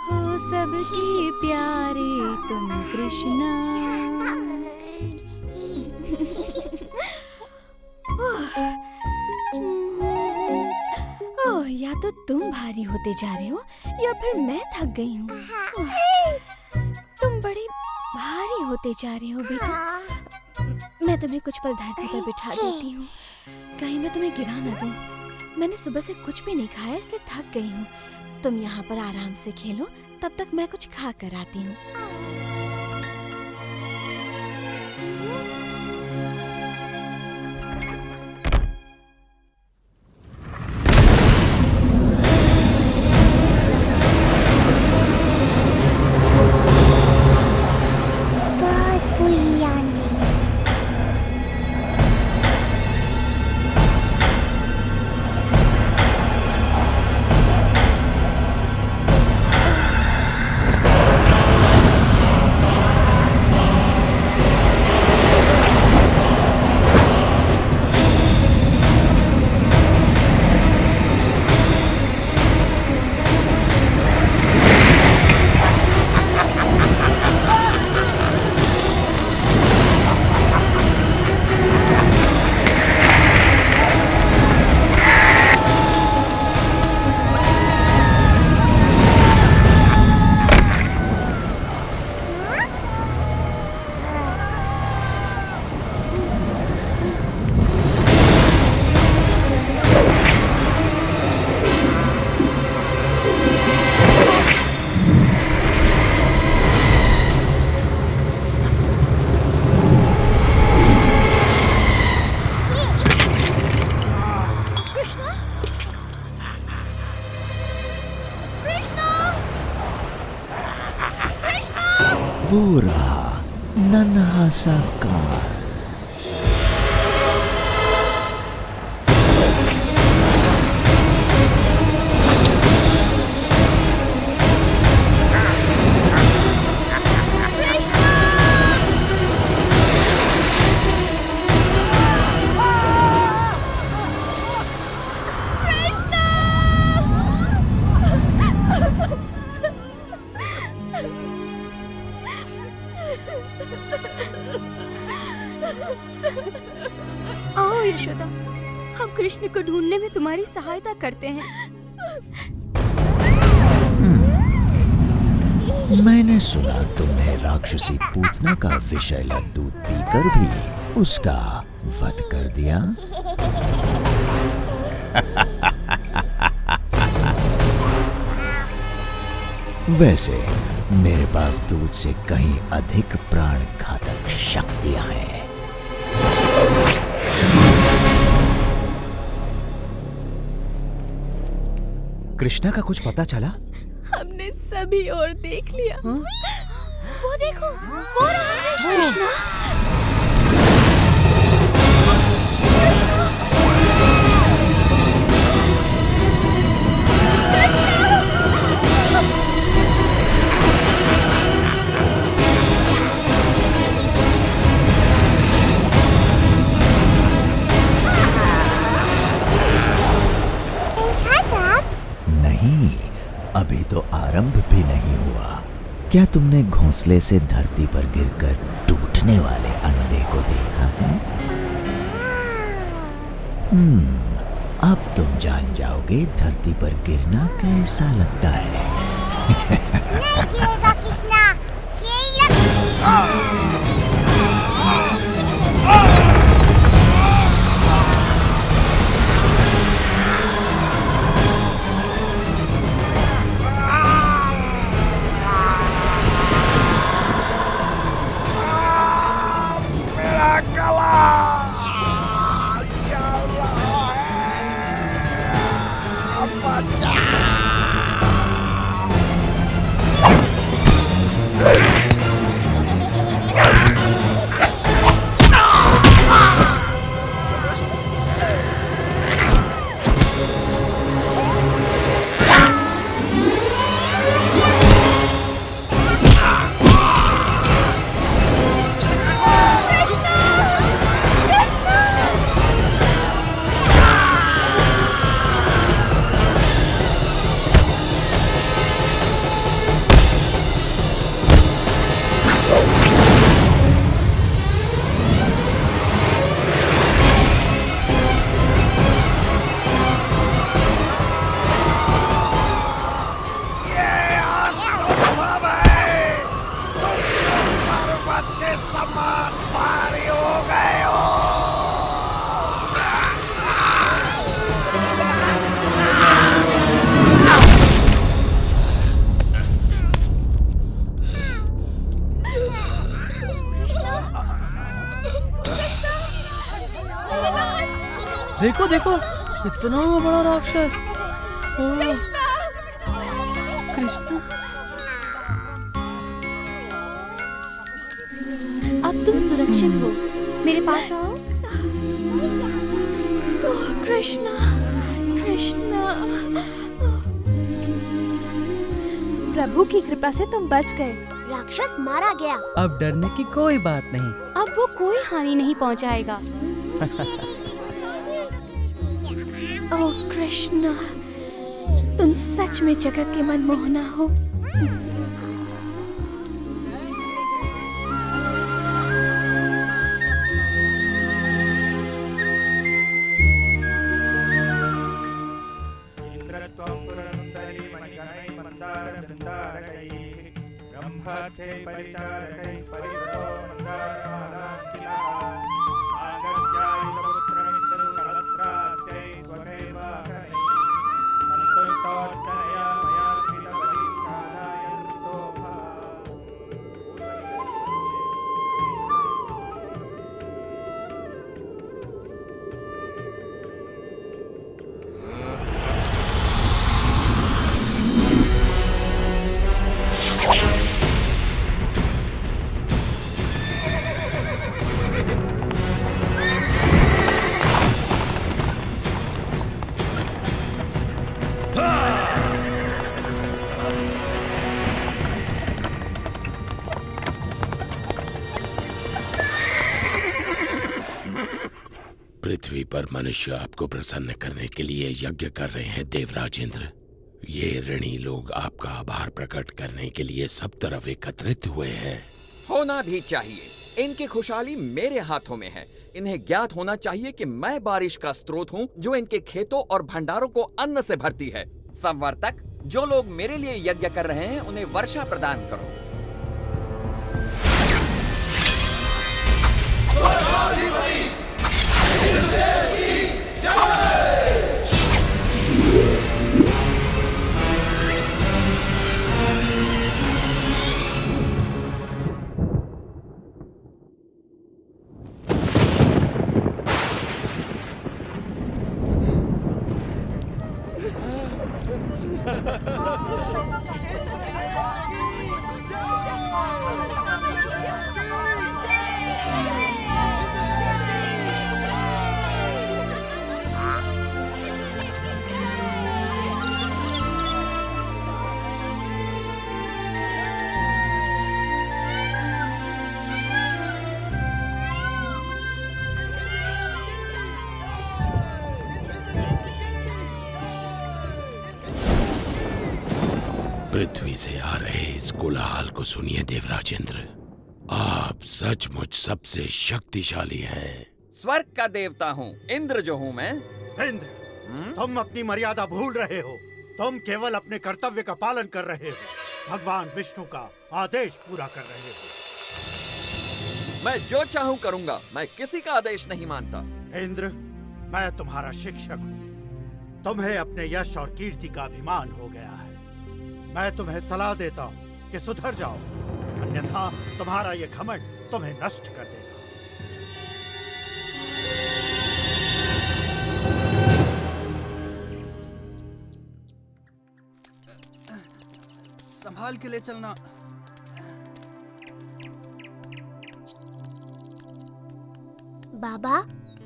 [SPEAKER 5] हो सबके प्यारे तुम कृष्णा। ओह, या तो तुम भारी होते जा रहे हो या फिर मैं थक गई हूँ। तुम बड़ी भारी होते जा रहे हो बेटा। मैं तुम्हें कुछ पल धरती पर बिठा देती हूँ, कहीं मैं तुम्हें गिरा न दूँ। मैंने सुबह से कुछ भी नहीं खाया, इसलिए थक गई हूँ। तुम यहाँ पर आराम से खेलो, तब तक मैं कुछ खा कर आती हूँ।
[SPEAKER 11] वो रहा नन्हा सा काल।
[SPEAKER 5] आओ यशोदा, हम कृष्ण को ढूंढने में तुम्हारी सहायता करते हैं।
[SPEAKER 11] मैंने सुना तुमने राक्षसी पूतना का विषैला दूध पीकर भी उसका वध कर दिया। वैसे मेरे पास दूध से कहीं अधिक प्राण घातक शक्तियां हैं।
[SPEAKER 2] कृष्णा का कुछ पता चला?
[SPEAKER 5] हमने सभी और देख लिया। वो देखो, वो रहा है कृष्णा।
[SPEAKER 11] नहीं, अभी तो आरंभ भी नहीं हुआ। क्या तुमने घोंसले से धरती पर गिरकर टूटने वाले अंडे को देखा है? अब तुम जान जाओगे धरती पर गिरना कैसा लगता है।
[SPEAKER 3] नहीं गिरेगा कृष्णा,
[SPEAKER 9] देखो देखो, इतना बड़ा राक्षस। कृष्णा,
[SPEAKER 5] अब तुम सुरक्षित हो, मेरे पास आओ। ओह कृष्णा, कृष्णा।
[SPEAKER 7] प्रभु की कृपा से तुम बच गए। राक्षस मारा गया।
[SPEAKER 9] अब डरने की कोई बात नहीं।
[SPEAKER 5] अब वो कोई हानि नहीं पहुंचाएगा। ओह कृष्णा, तुम सच में जगत के मनमोहना हो।
[SPEAKER 13] पृथ्वी पर मनुष्य आपको प्रसन्न करने के लिए यज्ञ कर रहे हैं देवराज इंद्र। ये ऋणी लोग आपका आभार प्रकट करने के लिए सब तरफ एकत्रित हुए हैं।
[SPEAKER 12] होना भी चाहिए। इनकी खुशहाली मेरे हाथों में है। इन्हें ज्ञात होना चाहिए कि मैं बारिश का स्रोत हूँ जो इनके खेतों और भंडारों को अन्न से भरती है। संवर्तक, जो लोग मेरे लिए यज्ञ कर रहे हैं उन्हें वर्षा प्रदान करो।
[SPEAKER 13] पृथ्वी से आ रहे इस कोलाहल को सुनिए देवराज इंद्र। आप सचमुच सबसे शक्तिशाली हैं।
[SPEAKER 12] स्वर्ग का देवता हूँ, इंद्र जो हूँ मैं।
[SPEAKER 14] इंद्र, तुम अपनी मर्यादा भूल रहे हो। तुम केवल अपने कर्तव्य का पालन कर रहे हो, भगवान विष्णु का आदेश पूरा कर रहे हो।
[SPEAKER 12] मैं जो चाहूँ करूँगा, मैं किसी का आदेश नहीं मानता।
[SPEAKER 14] इंद्र, मैं तुम्हारा शिक्षक हूँ। तुम्हें अपने यश और कीर्ति का अभिमान हो गया है। मैं तुम्हें सलाह देता हूँ कि सुधर जाओ, अन्यथा तुम्हारा ये घमंड तुम्हें नष्ट कर देगा।
[SPEAKER 15] संभाल के ले चलना।
[SPEAKER 7] बाबा,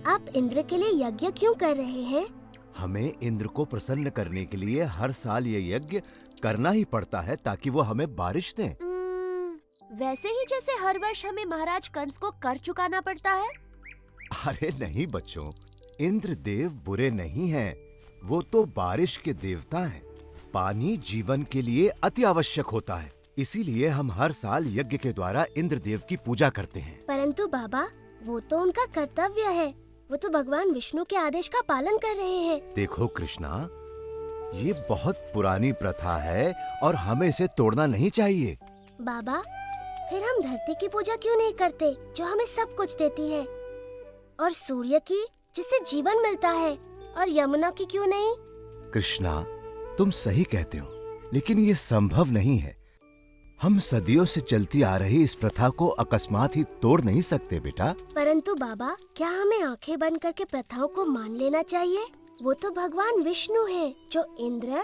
[SPEAKER 7] आप इंद्र के लिए यज्ञ क्यों कर रहे हैं?
[SPEAKER 2] हमें इंद्र को प्रसन्न करने के लिए हर साल ये यज्ञ करना ही पड़ता है ताकि वो हमें बारिश दें।
[SPEAKER 7] वैसे ही जैसे हर वर्ष हमें महाराज कंस को कर चुकाना पड़ता है।
[SPEAKER 2] अरे नहीं बच्चों, इंद्र देव बुरे नहीं हैं। वो तो बारिश के देवता हैं। पानी जीवन के लिए अति आवश्यक होता है, इसीलिए हम हर साल यज्ञ के द्वारा इंद्र देव की पूजा करते हैं।
[SPEAKER 7] परंतु बाबा, वो तो उनका कर्तव्य है। वो तो भगवान विष्णु के आदेश का पालन कर रहे हैं।
[SPEAKER 2] देखो कृष्णा, ये बहुत पुरानी प्रथा है और हमें इसे तोड़ना नहीं चाहिए।
[SPEAKER 7] बाबा, फिर हम धरती की पूजा क्यों नहीं करते जो हमें सब कुछ देती है, और सूर्य की जिससे जीवन मिलता है, और यमुना की क्यों नहीं?
[SPEAKER 2] कृष्णा, तुम सही कहते हो, लेकिन ये संभव नहीं है। हम सदियों से चलती आ रही इस प्रथा को अकस्मात ही तोड़ नहीं सकते बेटा।
[SPEAKER 7] परंतु बाबा, क्या हमें आंखें बंद करके प्रथाओं को मान लेना चाहिए? वो तो भगवान विष्णु हैं, जो इंद्र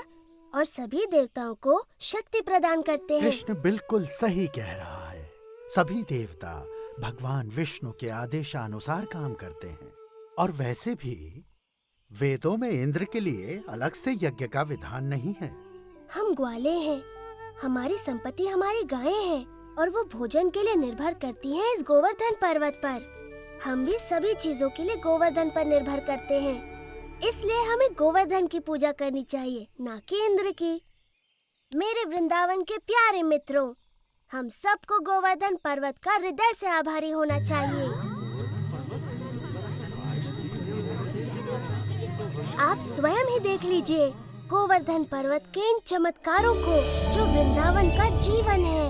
[SPEAKER 7] और सभी देवताओं को शक्ति प्रदान करते हैं।
[SPEAKER 14] कृष्ण बिल्कुल सही कह रहा है। सभी देवता भगवान विष्णु के आदेशानुसार काम करते हैं, और वैसे भी वेदों में इंद्र के लिए अलग से यज्ञ का विधान नहीं है।
[SPEAKER 7] हम ग्वाले हैं, हमारी संपत्ति हमारी गायें हैं, और वो भोजन के लिए निर्भर करती हैं इस गोवर्धन पर्वत पर। हम भी सभी चीजों के लिए गोवर्धन पर निर्भर करते हैं, इसलिए हमें गोवर्धन की पूजा करनी चाहिए, ना कि इंद्र की। मेरे वृंदावन के प्यारे मित्रों, हम सबको गोवर्धन पर्वत का हृदय से आभारी होना चाहिए। आप स्वयं ही देख लीजिए गोवर्धन पर्वत के इन चमत्कारों को, जो वृंदावन का जीवन है।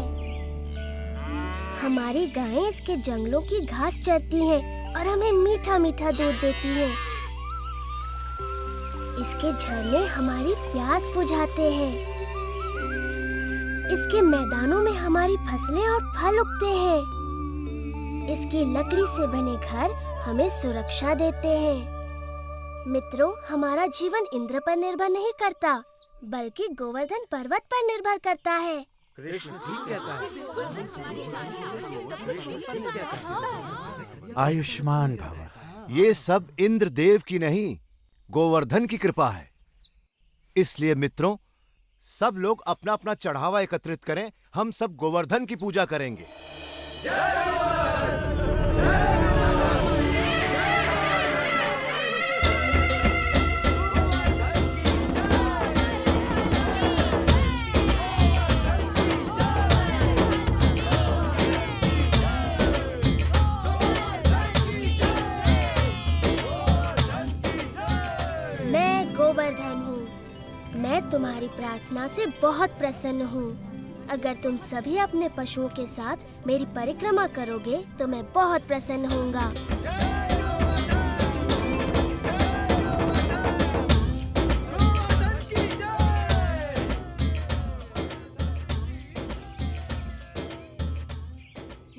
[SPEAKER 7] हमारी गायें इसके जंगलों की घास चरती हैं और हमें मीठा मीठा दूध देती हैं। इसके झरने हमारी प्यास बुझाते हैं। इसके मैदानों में हमारी फसलें और फल उगते हैं। इसकी लकड़ी से बने घर हमें सुरक्षा देते हैं। मित्रों, हमारा जीवन इंद्र पर निर्भर नहीं करता, बल्कि गोवर्धन पर्वत पर निर्भर करता है।
[SPEAKER 14] कृष्ण ठीक कहता है। आयुष्मान भव।
[SPEAKER 2] ये सब इंद्र देव की नहीं, गोवर्धन की कृपा है। इसलिए मित्रों, सब लोग अपना अपना चढ़ावा एकत्रित करें। हम सब गोवर्धन की पूजा करेंगे।
[SPEAKER 7] प्रार्थना से बहुत प्रसन्न हूँ। अगर तुम सभी अपने पशुओं के साथ मेरी परिक्रमा करोगे तो मैं बहुत प्रसन्न होऊंगा।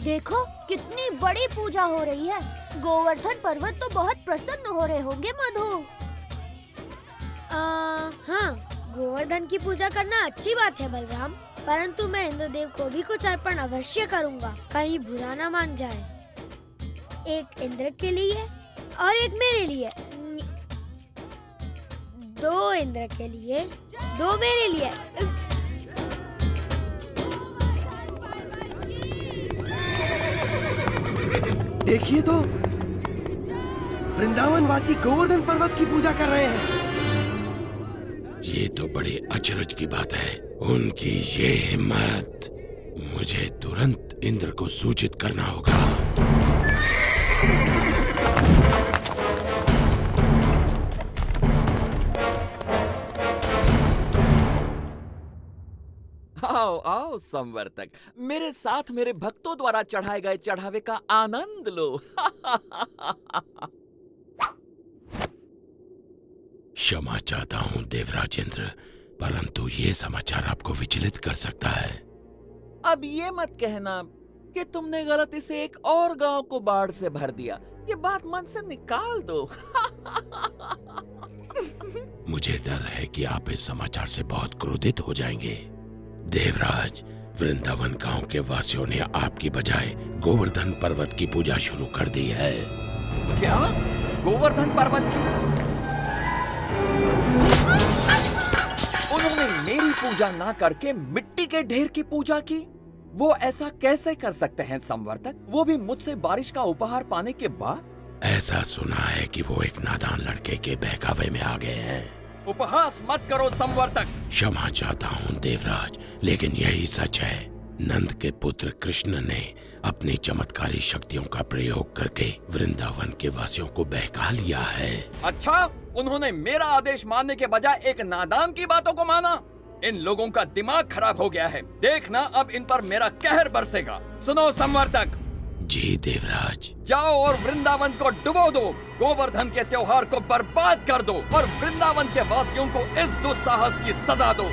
[SPEAKER 15] देखो कितनी बड़ी पूजा हो रही है। गोवर्धन पर्वत तो बहुत प्रसन्न हो रहे होंगे मधु।
[SPEAKER 7] हाँ, गोवर्धन की पूजा करना अच्छी बात है बलराम, परंतु मैं इंद्रदेव को भी कुछ अर्पण अवश्य करूँगा, कहीं बुरा ना मान जाए। एक इंद्र के लिए और एक मेरे लिए। 2 इंद्र के लिए, 2 मेरे लिए।
[SPEAKER 16] देखिए तो, वृंदावन वासी गोवर्धन पर्वत की पूजा कर रहे हैं।
[SPEAKER 13] ये तो बड़े अचरज की बात है। उनकी ये हिम्मत! मुझे तुरंत इंद्र को सूचित करना होगा।
[SPEAKER 12] आओ आओ संवर्तक, मेरे साथ मेरे भक्तों द्वारा चढ़ाए गए चढ़ावे का आनंद लो।
[SPEAKER 13] क्षमा चाहता हूँ देवराजेंद्र, परंतु ये समाचार आपको विचलित कर सकता है।
[SPEAKER 12] अब ये मत कहना कि तुमने गलती से एक और गांव को बाढ़ से भर दिया। ये बात मन से निकाल दो।
[SPEAKER 13] मुझे डर है कि आप इस समाचार से बहुत क्रोधित हो जाएंगे। देवराज, वृंदावन गांव के वासियों ने आपकी बजाय गोवर्धन पर्वत की पूजा शुरू कर दी है।
[SPEAKER 12] क्या? गोवर्धन पर्वत की? उन्होंने मेरी पूजा ना करके मिट्टी के ढेर की पूजा की। वो ऐसा कैसे कर सकते हैं संवर्तक, वो भी मुझसे बारिश का उपहार पाने के बाद?
[SPEAKER 13] ऐसा सुना है कि वो एक नादान लड़के के बहकावे में आ गए हैं।
[SPEAKER 12] उपहास मत करो संवर्तक।
[SPEAKER 13] क्षमा चाहता हूँ देवराज, लेकिन यही सच है। नंद के पुत्र कृष्ण ने अपनी चमत्कारी शक्तियों का प्रयोग करके वृंदावन के वासियों को बहका लिया है।
[SPEAKER 12] अच्छा, उन्होंने मेरा आदेश मानने के बजाय एक नादान की बातों को माना। इन लोगों का दिमाग खराब हो गया है। देखना अब इन पर मेरा कहर बरसेगा। सुनो संवर्तक।
[SPEAKER 13] जी देवराज।
[SPEAKER 12] जाओ और वृंदावन को डुबो दो, गोवर्धन के त्योहार को बर्बाद कर दो और वृंदावन के वासियों को इस दुस्साहस की सजा दो।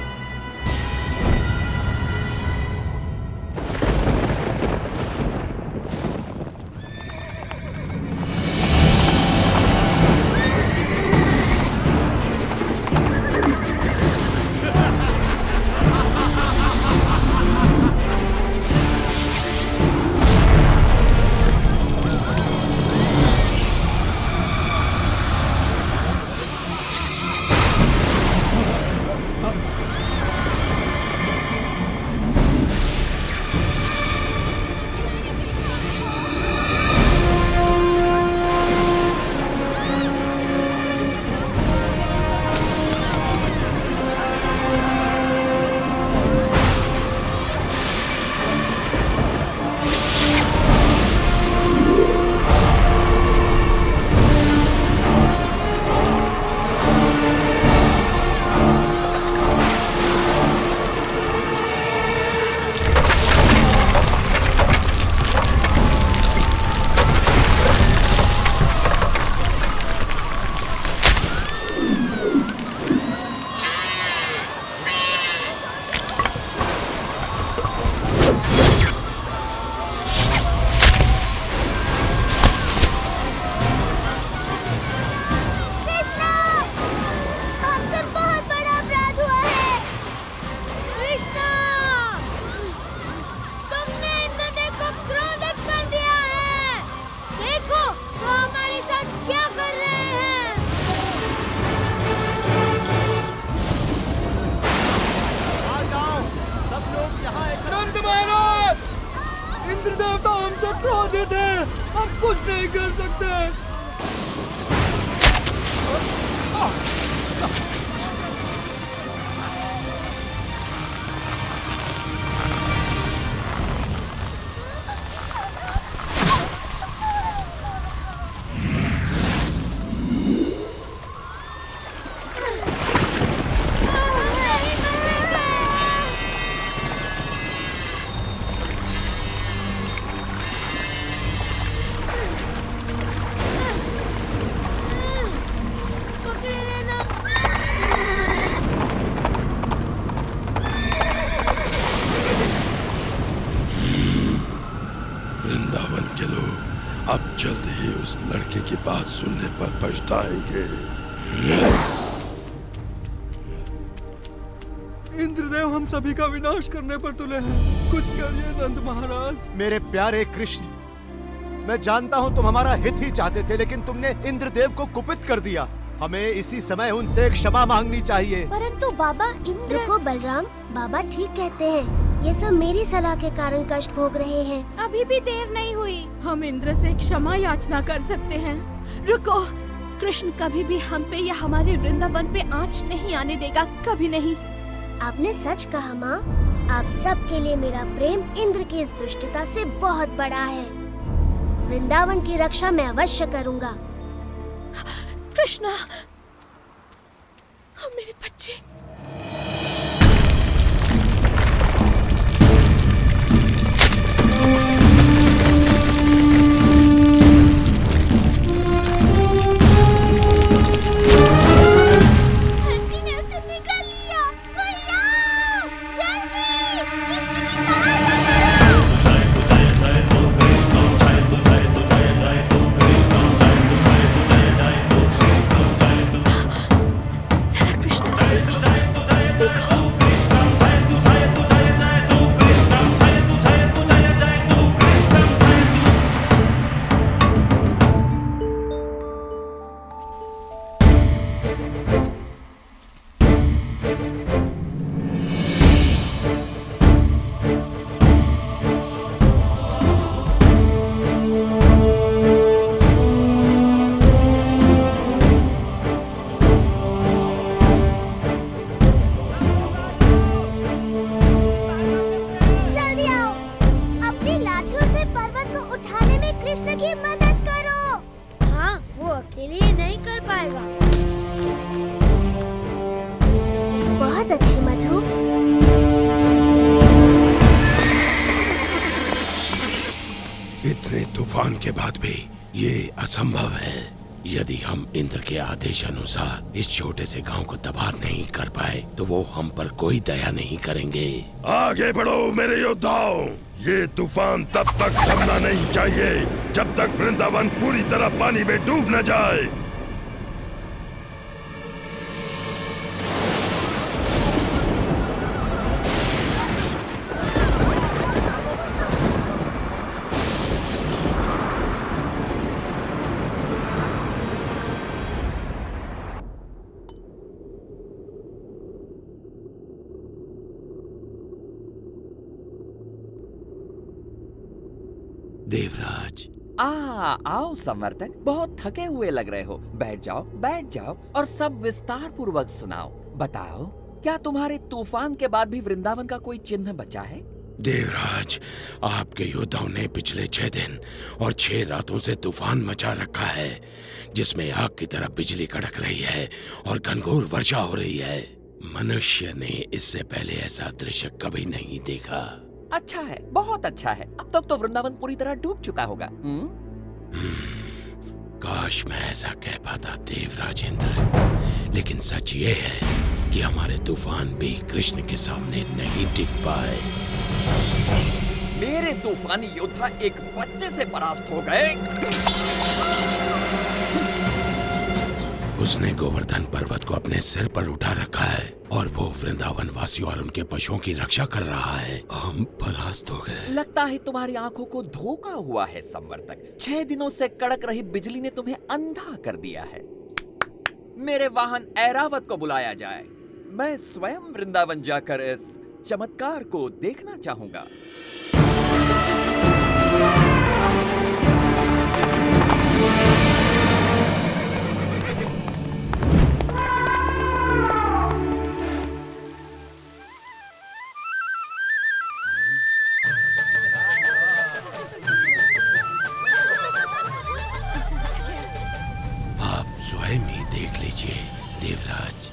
[SPEAKER 13] वृंदावन के लोग अब जल्द ही उस लड़के की बात सुनने पर पछताएंगे।
[SPEAKER 16] इंद्रदेव हम सभी का विनाश करने पर तुले हैं। कुछ करिए नंद महाराज।
[SPEAKER 2] मेरे प्यारे कृष्ण, मैं जानता हूँ तुम हमारा हित ही चाहते थे, लेकिन तुमने इंद्रदेव को कुपित कर दिया। हमें इसी समय उनसे क्षमा मांगनी चाहिए।
[SPEAKER 7] परंतु बाबा इंद्र। रुको बलराम, बाबा ठीक कहते हैं। ये सब मेरी सलाह के कारण कष्ट भोग रहे हैं।
[SPEAKER 6] अभी भी देर नहीं हुई, हम इंद्र से क्षमा याचना कर सकते हैं। रुको, कृष्ण कभी भी हम पे या हमारे वृंदावन पे आँच नहीं आने देगा, कभी नहीं।
[SPEAKER 7] आपने सच कहा माँ। आप सबके लिए मेरा प्रेम इंद्र की इस दुष्टता से बहुत बड़ा है। वृंदावन की रक्षा मैं अवश्य करूँगा।
[SPEAKER 6] कृष्णा, मेरे बच्चे।
[SPEAKER 13] तूफान के बाद भी ये असंभव है। यदि हम इंद्र के आदेश अनुसार इस छोटे से गांव को तबाह नहीं कर पाए तो वो हम पर कोई दया नहीं करेंगे। आगे बढ़ो मेरे योद्धाओं, ये तूफान तब तक थमना नहीं चाहिए जब तक वृंदावन पूरी तरह पानी में डूब न जाए।
[SPEAKER 12] देवराज, आओ संवर्तक, बहुत थके हुए लग रहे हो। बैठ जाओ और सब विस्तार पूर्वक सुनाओ। बताओ, क्या तुम्हारे तूफान के बाद भी वृंदावन का कोई चिन्ह बचा है?
[SPEAKER 13] देवराज, आपके योद्धाओं ने पिछले 6 दिन और 6 रातों से तूफान मचा रखा है, जिसमें आग की तरह बिजली कड़क रही है और घनघोर वर्षा हो रही है। मनुष्य ने इससे पहले ऐसा दृश्य कभी नहीं देखा।
[SPEAKER 12] अच्छा है, बहुत अच्छा है। अब तक तो वृंदावन पूरी तरह डूब चुका होगा।
[SPEAKER 13] काश मैं ऐसा कह पाता देवराज इंद्र, लेकिन सच ये है कि हमारे तूफान भी कृष्ण के सामने नहीं टिक पाए।
[SPEAKER 12] मेरे तूफानी योद्धा एक बच्चे से परास्त हो गए।
[SPEAKER 13] उसने गोवर्धन पर्वत को अपने सिर पर उठा रखा है और वो वृंदावन वासियों और उनके पशुओं की रक्षा कर रहा है। हम परास्त हो गए।
[SPEAKER 12] लगता है तुम्हारी आंखों को धोखा हुआ है संवर्तक। 6 दिनों से कड़क रही बिजली ने तुम्हें अंधा कर दिया है। मेरे वाहन ऐरावत को बुलाया जाए। मैं स्वयं वृंदावन जाकर इस चमत्कार को देखना चाहूंगा।
[SPEAKER 13] देवराज,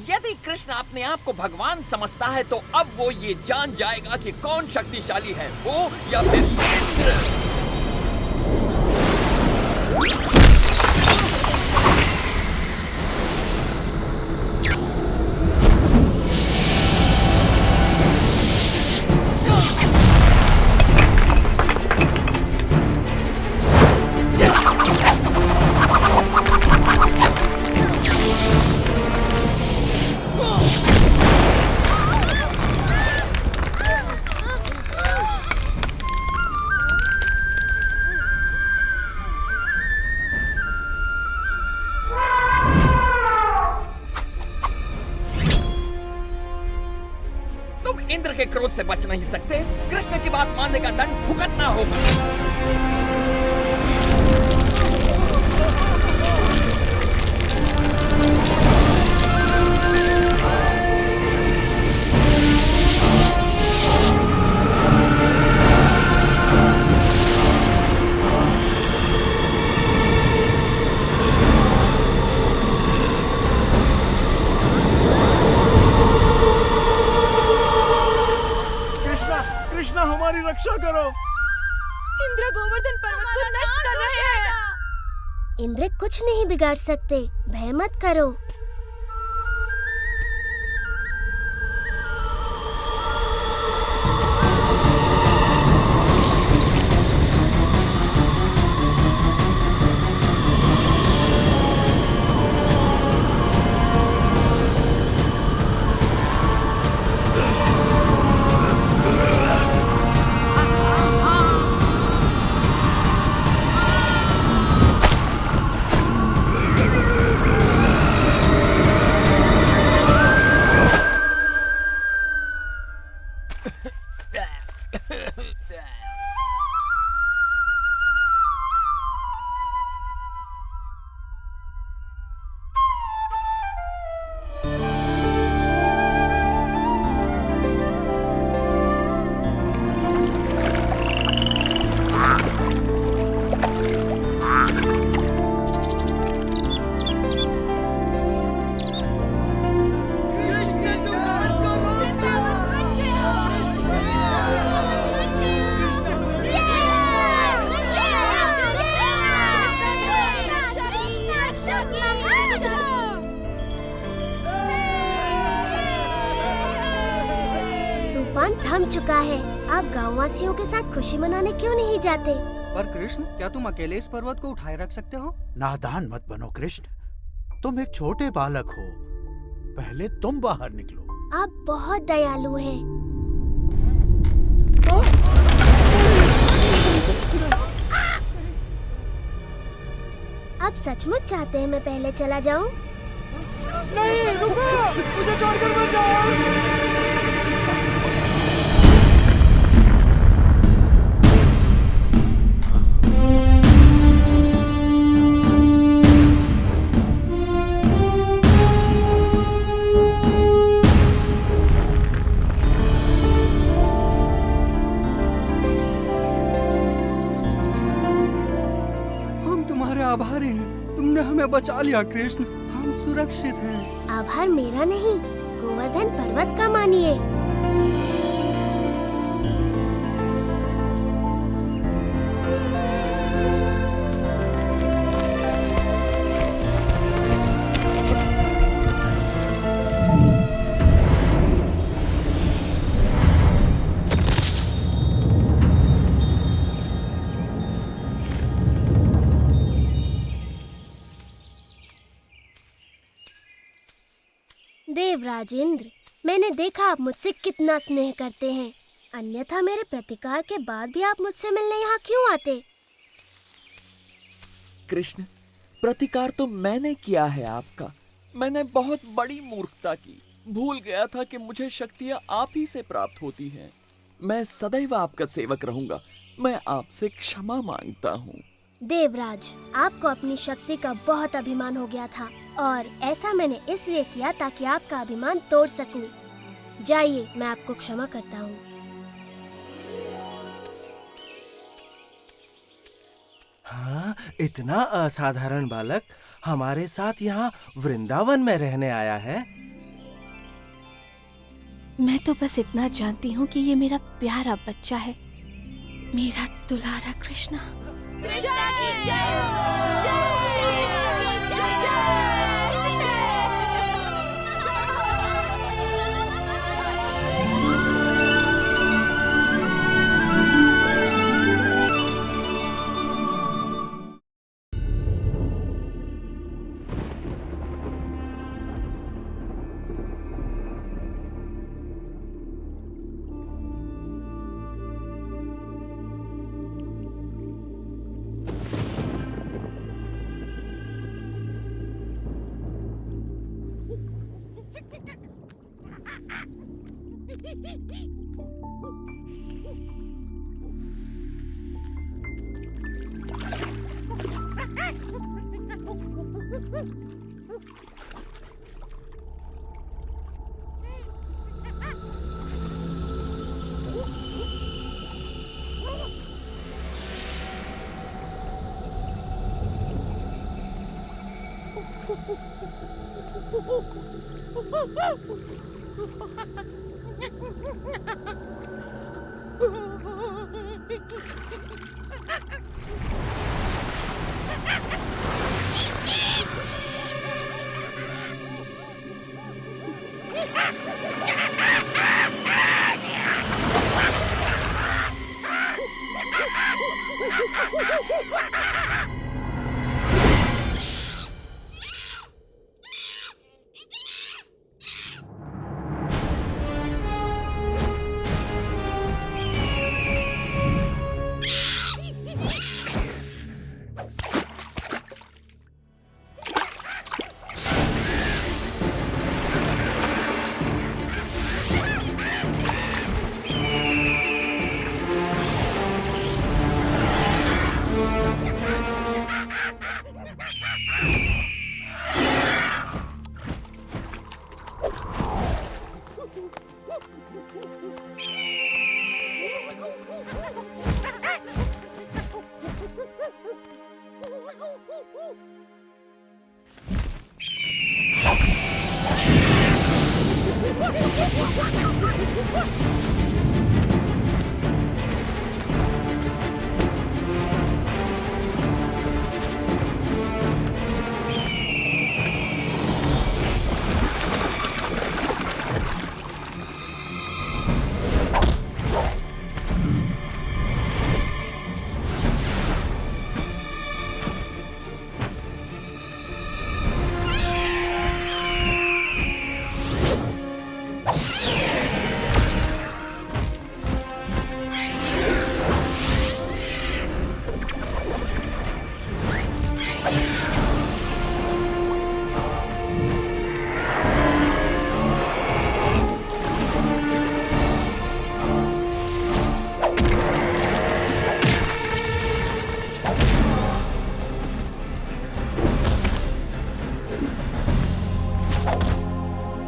[SPEAKER 12] यदि कृष्ण अपने आप को भगवान समझता है तो अब वो ये जान जाएगा कि कौन शक्तिशाली है, वो या फिर इंद्र। से बच नहीं सकते। कृष्ण की बात मानने का दंड भुगतना होगा।
[SPEAKER 16] कृष्णा हमारी रक्षा करो।
[SPEAKER 6] इंद्र गोवर्धन पर्वत को नष्ट कर रहे हैं।
[SPEAKER 7] इंद्र कुछ नहीं बिगाड़ सकते, भय मत करो। तूफान थम चुका है। आप गाँव वासियों के साथ खुशी मनाने क्यों नहीं जाते?
[SPEAKER 17] पर कृष्ण, क्या तुम अकेले इस पर्वत को उठाए रख सकते हो?
[SPEAKER 14] नादान मत बनो कृष्ण, तुम एक छोटे बालक हो। पहले तुम बाहर निकलो।
[SPEAKER 7] आप बहुत दयालु हैं। आप सचमुच चाहते हैं मैं पहले चला जाऊं?
[SPEAKER 16] नहीं, रुको, मुझे छोड़कर मत जाओ।
[SPEAKER 17] आभारी हैं। तुमने हमें बचा लिया कृष्ण, हम सुरक्षित हैं।
[SPEAKER 7] आभार मेरा नहीं, गोवर्धन पर्वत का मानिए। देवराज इंद्र, मैंने देखा आप मुझसे कितना स्नेह करते हैं। अन्यथा मेरे प्रतिकार के बाद भी आप मुझसे मिलने यहाँ क्यों आते?
[SPEAKER 12] कृष्ण, प्रतिकार तो मैंने किया है आपका। मैंने बहुत बड़ी मूर्खता की। भूल गया था कि मुझे शक्तियाँ आप ही से प्राप्त होती हैं। मैं सदैव आपका सेवक रहूंगा। मैं आपसे क्षमा मांगता हूँ।
[SPEAKER 7] देवराज, आपको अपनी शक्ति का बहुत अभिमान हो गया था और ऐसा मैंने इसलिए किया ताकि आपका अभिमान तोड़ सकूं। जाइए, मैं आपको क्षमा करता हूँ।
[SPEAKER 17] हाँ, इतना असाधारण बालक हमारे साथ यहाँ वृंदावन में रहने आया है।
[SPEAKER 5] मैं तो बस इतना जानती हूँ कि ये मेरा प्यारा बच्चा है, मेरा दुलारा कृष्णा।
[SPEAKER 15] कृष्णा की जय हो, जय कृष्ण की जय।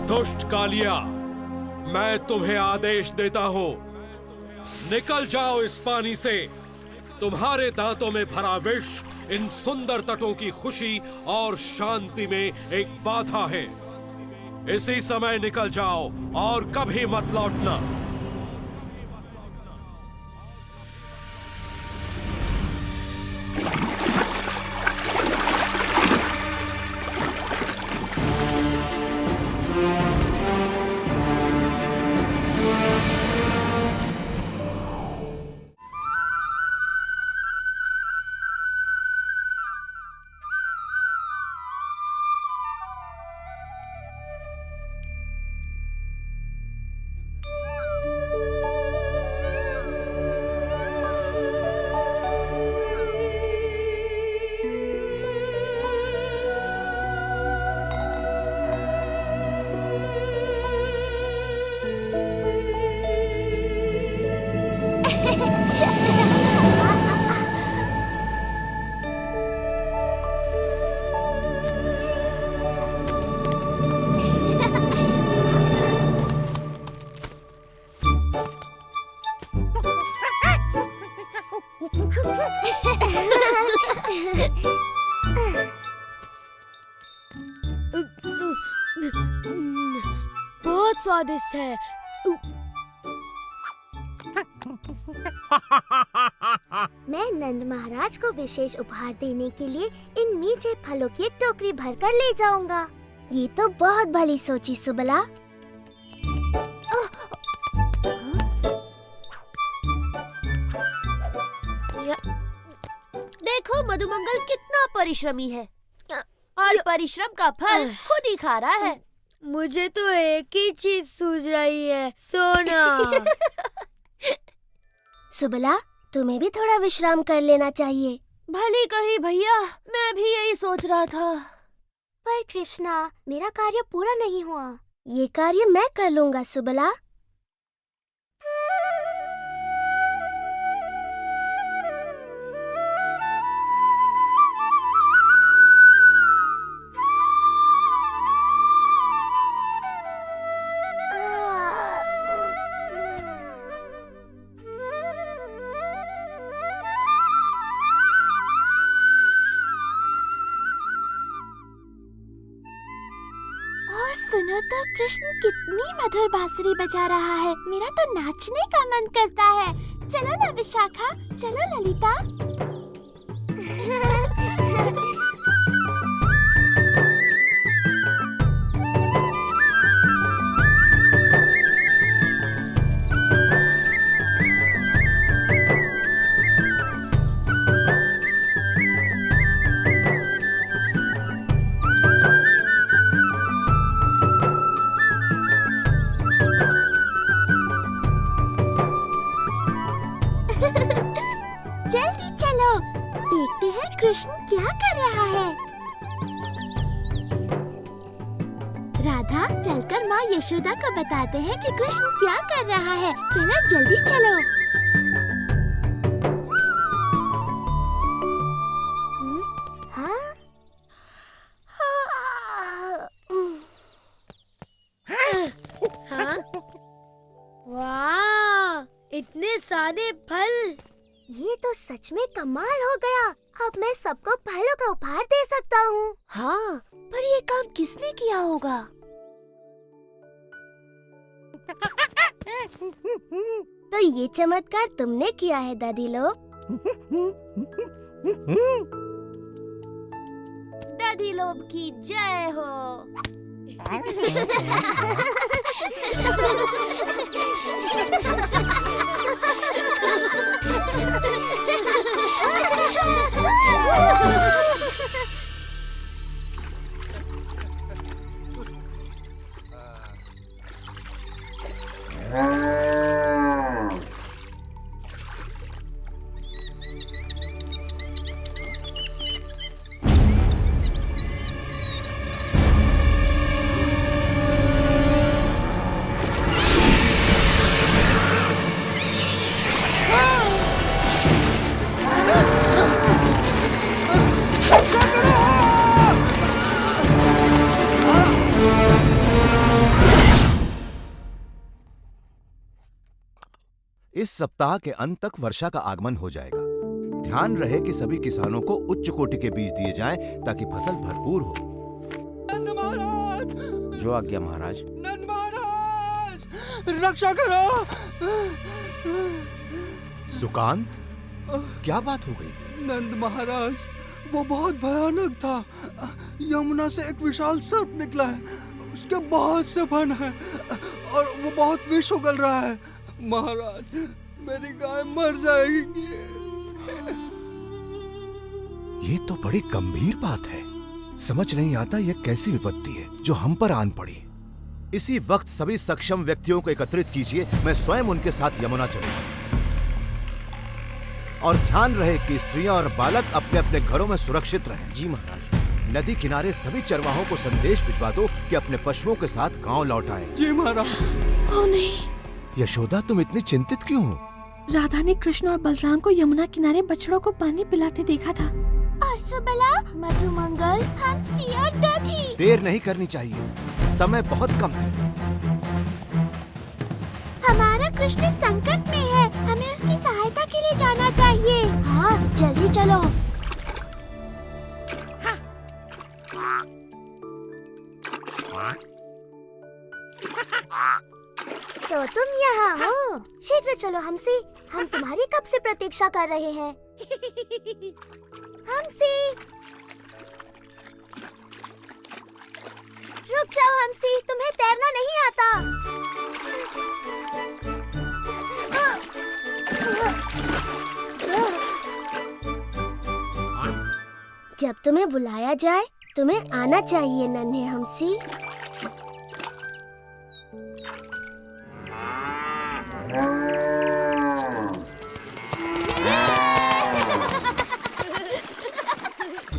[SPEAKER 13] दुष्ट कालिया, मैं तुम्हें आदेश देता हूं, निकल जाओ इस पानी से। तुम्हारे दांतों में भरा विष इन सुंदर तटों की खुशी और शांति में एक बाधा है। इसी समय निकल जाओ और कभी मत लौटना।
[SPEAKER 7] बहुत स्वादिष्ट है। मैं नंद महाराज को विशेष उपहार देने के लिए इन मीठे फलों की एक टोकरी भरकर ले जाऊंगा। ये तो बहुत भली सोची सुबला।
[SPEAKER 15] देखो मधुमंगल कितना परिश्रमी है और परिश्रम का फल खुद ही खा रहा है।
[SPEAKER 7] मुझे तो एक ही चीज सूझ रही है, सोना। सुबला, तुम्हें भी थोड़ा विश्राम कर लेना चाहिए।
[SPEAKER 15] भली कही भैया, मैं भी यही सोच रहा था।
[SPEAKER 7] पर कृष्णा, मेरा कार्य पूरा नहीं हुआ। ये कार्य मैं कर लूंगा सुबला।
[SPEAKER 3] तो कृष्ण कितनी मधुर बांसुरी बजा रहा है। मेरा तो नाचने का मन करता है। चलो ना विशाखा, चलो ललिता। जल्दी चलो, देखते हैं कृष्ण क्या कर रहा है। राधा, चलकर माँ यशोदा को बताते हैं कि कृष्ण क्या कर रहा है। चलो जल्दी चलो। हाँ?
[SPEAKER 7] हाँ? वाह, इतने सारे फल!
[SPEAKER 3] ये तो सच में कमाल हो गया। अब मैं सबको फलों का उपहार दे सकता हूँ।
[SPEAKER 7] हाँ, पर ये काम किसने किया होगा?
[SPEAKER 3] तो ये चमत्कार तुमने किया है दादी लोग।
[SPEAKER 15] दादी लोग की जय हो।
[SPEAKER 2] इस सप्ताह के अंत तक वर्षा का आगमन हो जाएगा। ध्यान रहे कि सभी किसानों को उच्च कोटि के बीज दिए जाएं ताकि फसल भरपूर हो।
[SPEAKER 16] नंद महाराज!
[SPEAKER 17] जो आज्ञा महाराज।
[SPEAKER 16] नंद महाराज! रक्षा करो!
[SPEAKER 2] सुकांत, क्या बात हो गई?
[SPEAKER 16] नंद महाराज, वो बहुत भयानक था। यमुना से एक विशाल सर्प निकला है। उसके बहुत से फन हैं और वो बहुत विष उगल रहा है। महाराज, मेरी गाय मर जाएगी।
[SPEAKER 2] ये तो बड़ी गंभीर बात है। समझ नहीं आता यह कैसी विपत्ति है जो हम पर आन पड़ी। इसी वक्त सभी सक्षम व्यक्तियों को एकत्रित कीजिए। मैं स्वयं उनके साथ यमुना चलूंगा। और ध्यान रहे कि स्त्रियां और बालक अपने अपने घरों में सुरक्षित रहें।
[SPEAKER 17] जी महाराज।
[SPEAKER 2] नदी किनारे सभी चरवाहों को संदेश भिजवा दो कि अपने पशुओं के साथ गांव लौट आएं।
[SPEAKER 16] जी महाराज।
[SPEAKER 5] ओ नहीं,
[SPEAKER 2] यशोदा, तुम इतनी चिंतित क्यों हो?
[SPEAKER 5] राधा ने कृष्ण और बलराम को यमुना किनारे बछड़ों को पानी पिलाते देखा था।
[SPEAKER 3] और सुबला, मधुमंगल, हंसी और दधी।
[SPEAKER 2] देर नहीं करनी चाहिए, समय बहुत कम है।
[SPEAKER 3] हमारा कृष्ण संकट में है। हमें उसकी सहायता के लिए जाना चाहिए। हाँ, जल्दी चलो। तो तुम यहाँ हो? शीघ्र चलो हमसी, हम तुम्हारी कब से प्रतीक्षा कर रहे हैं। हमसी, रुक जाओ हमसी, तुम्हें तैरना नहीं आता। जब तुम्हें बुलाया जाए तुम्हें आना चाहिए नन्हे हमसी।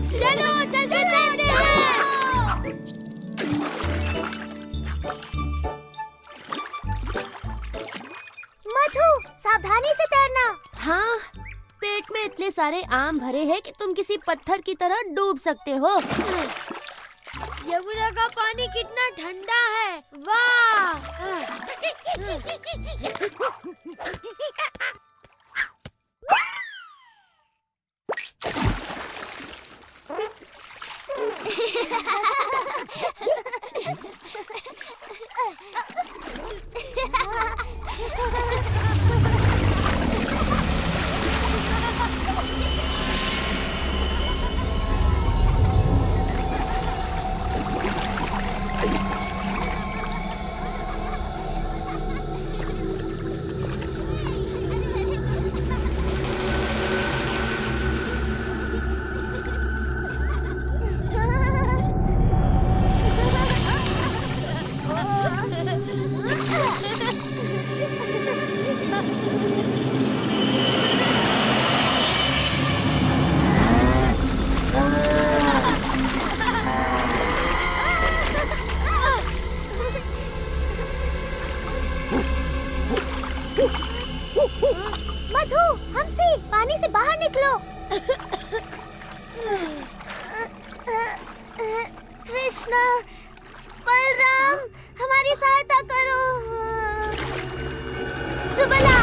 [SPEAKER 15] चलो चलते तैरते हैं।
[SPEAKER 3] मधु, सावधानी से तैरना।
[SPEAKER 15] हाँ, पेट में इतने सारे आम भरे हैं कि तुम किसी पत्थर की तरह डूब सकते हो।
[SPEAKER 7] यमुना का पानी कितना ठंडा है। वाह! हमसे पानी से बाहर निकलो।
[SPEAKER 3] कृष्णा, बलराम, हमारी सहायता करो। सुबला।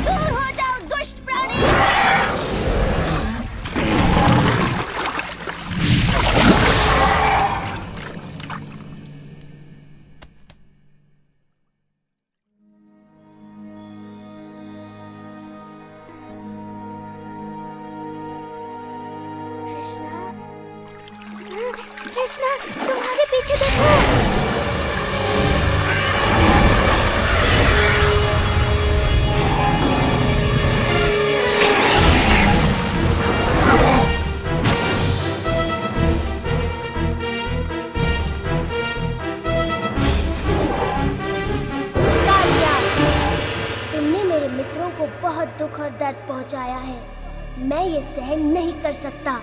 [SPEAKER 15] दूर हो जाओ दुष्ट प्राणी।
[SPEAKER 3] कृष्णा, तुम्हारे पीछे देखो।
[SPEAKER 7] कालिया, तुमने मेरे मित्रों को बहुत दुख और दर्द पहुंचाया है। मैं ये सहन नहीं कर सकता।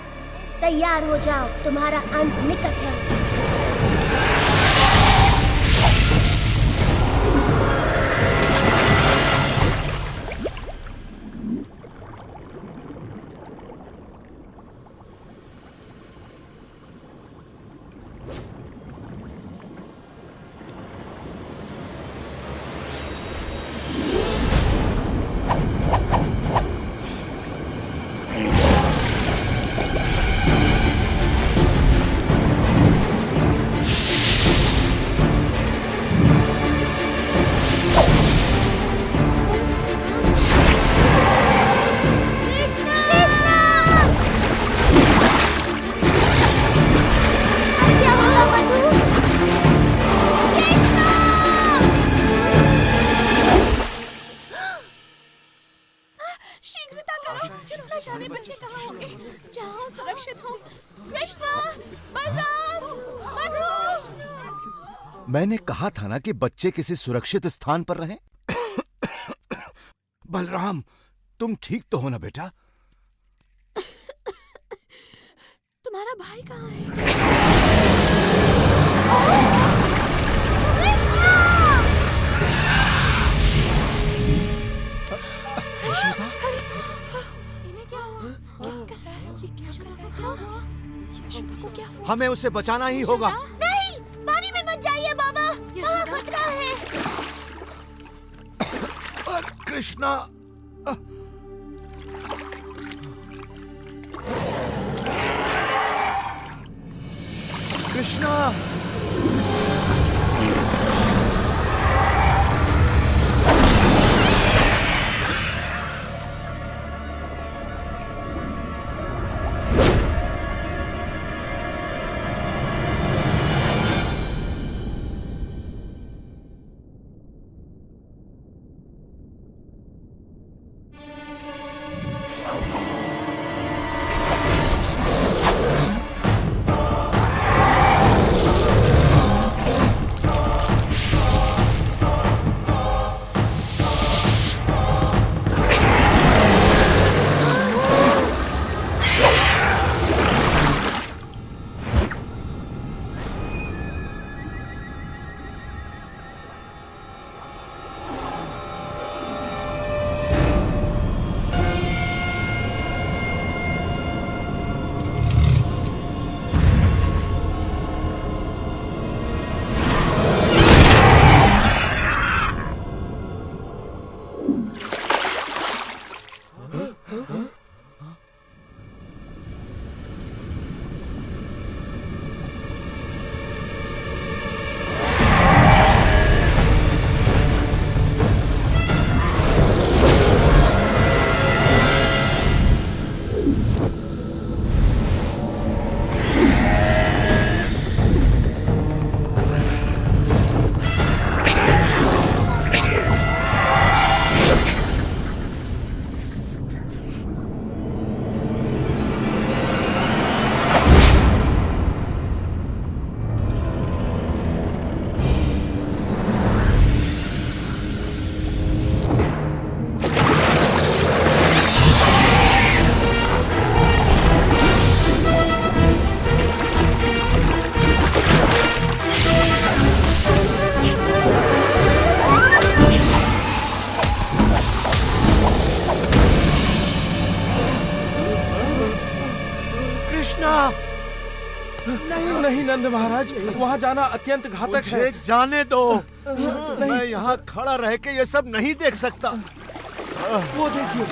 [SPEAKER 7] तैयार हो जाओ, तुम्हारा अंत निकट है।
[SPEAKER 5] शीघ्रता करो, न जाने बच्चे कहाँ होंगे। जाओ, सुरक्षित हो। कृष्णा, बलराम, मधु।
[SPEAKER 2] मैंने कहा था ना कि बच्चे किसी सुरक्षित स्थान पर रहें। बलराम, तुम ठीक तो हो ना बेटा?
[SPEAKER 5] तुम्हारा भाई कहाँ है?
[SPEAKER 2] यशोदा?
[SPEAKER 5] इन्हें क्या हुआ? क्या कर रहा है? ये क्या कर रहा है? यशोदा को क्या हुआ?
[SPEAKER 2] हमें उसे बचाना ही होगा।
[SPEAKER 15] नहीं, पानी में मत जाइए बाबा, वहाँ खतरा है।
[SPEAKER 2] कृष्णा, कृष्णा,
[SPEAKER 17] नहीं नहीं नंद महाराज, वहाँ जाना अत्यंत घातक है।
[SPEAKER 14] मुझे जाने दो। मैं यहाँ खड़ा रह के ये सब नहीं देख सकता।
[SPEAKER 17] वो देखिए,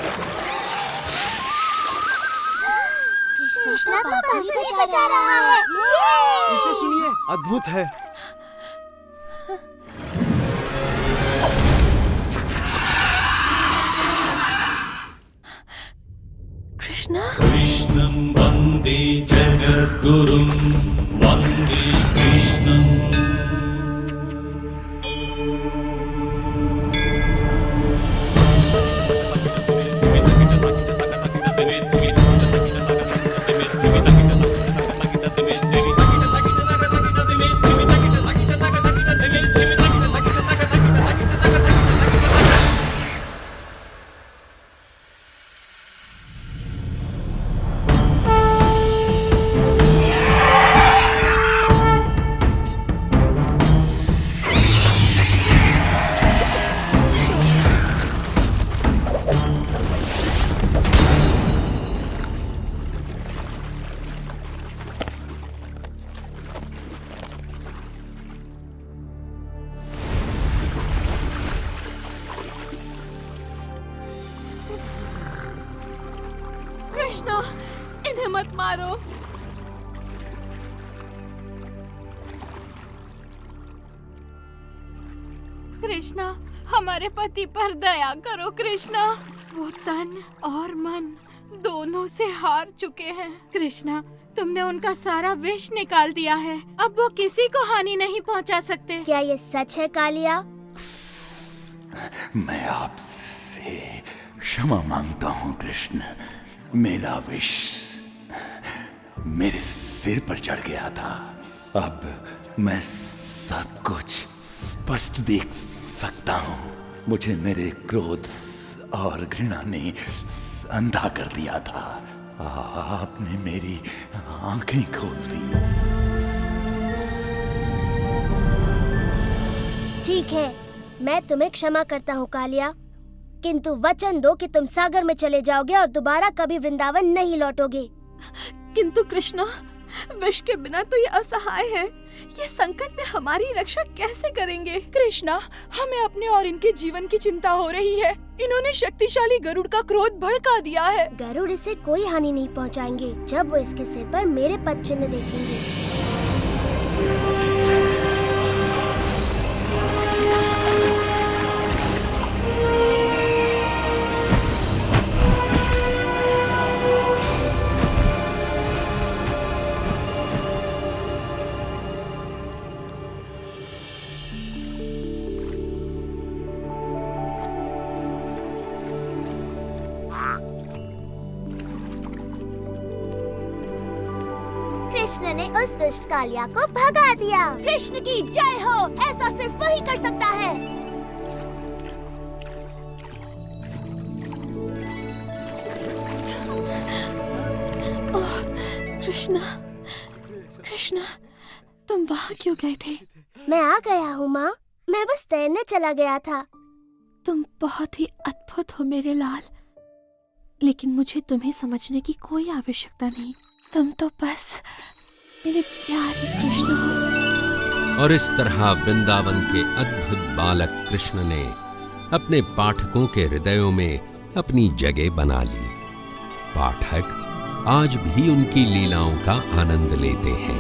[SPEAKER 3] कृष्णा तो बांसुरी बजा रहा है।
[SPEAKER 17] इसे सुनिए, अद्भुत है।
[SPEAKER 5] कृष्णा,
[SPEAKER 18] कृष्णं वन्दे जगद्गुरुं वन्दे कृष्णम्।
[SPEAKER 6] कृष्णा, इन्हें मत मारो। कृष्णा, हमारे पति पर दया करो कृष्णा। वो तन और मन दोनों से हार चुके हैं। कृष्णा, तुमने उनका सारा विष निकाल दिया है। अब वो किसी को हानि नहीं पहुंचा सकते।
[SPEAKER 7] क्या ये सच है कालिया?
[SPEAKER 11] मैं आपसे क्षमा मांगता हूँ कृष्ण। मेरा विष मेरे सिर पर चढ़ गया था। अब मैं सब कुछ स्पष्ट देख सकता हूँ। मुझे मेरे क्रोध और घृणा ने अंधा कर दिया था। आपने मेरी आंखें खोल दी।
[SPEAKER 7] ठीक है, मैं तुम्हें क्षमा करता हूँ कालिया, किंतु वचन दो कि तुम सागर में चले जाओगे और दोबारा कभी वृंदावन नहीं लौटोगे।
[SPEAKER 5] किंतु कृष्णा, विष के बिना तो ये असहाय है। ये संकट में हमारी रक्षा कैसे करेंगे? कृष्णा, हमें अपने और इनके जीवन की चिंता हो रही है। इन्होंने शक्तिशाली गरुड़ का क्रोध भड़का दिया है।
[SPEAKER 7] गरुड़ इसे कोई हानि नहीं पहुंचाएंगे जब वो इसके सिर पर मेरे पद चिन्ह देखेंगे। कृष्ण ने उस दुष्ट कालिया को भगा दिया। कृष्ण की जय हो। ऐसा सिर्फ वही कर सकता है।
[SPEAKER 5] ओह, कृष्णा, कृष्णा, तुम वहाँ क्यों गए थे?
[SPEAKER 7] मैं आ गया हूँ माँ। मैं बस तैरने चला गया था।
[SPEAKER 5] तुम बहुत ही अद्भुत हो मेरे लाल, लेकिन मुझे तुम्हें समझने की कोई आवश्यकता नहीं। तुम तो बस मेरे प्यारे कृष्ण हो।
[SPEAKER 1] और इस तरह वृंदावन के अद्भुत बालक कृष्ण ने अपने पाठकों के हृदयों में अपनी जगह बना ली। पाठक आज भी उनकी लीलाओं का आनंद लेते हैं।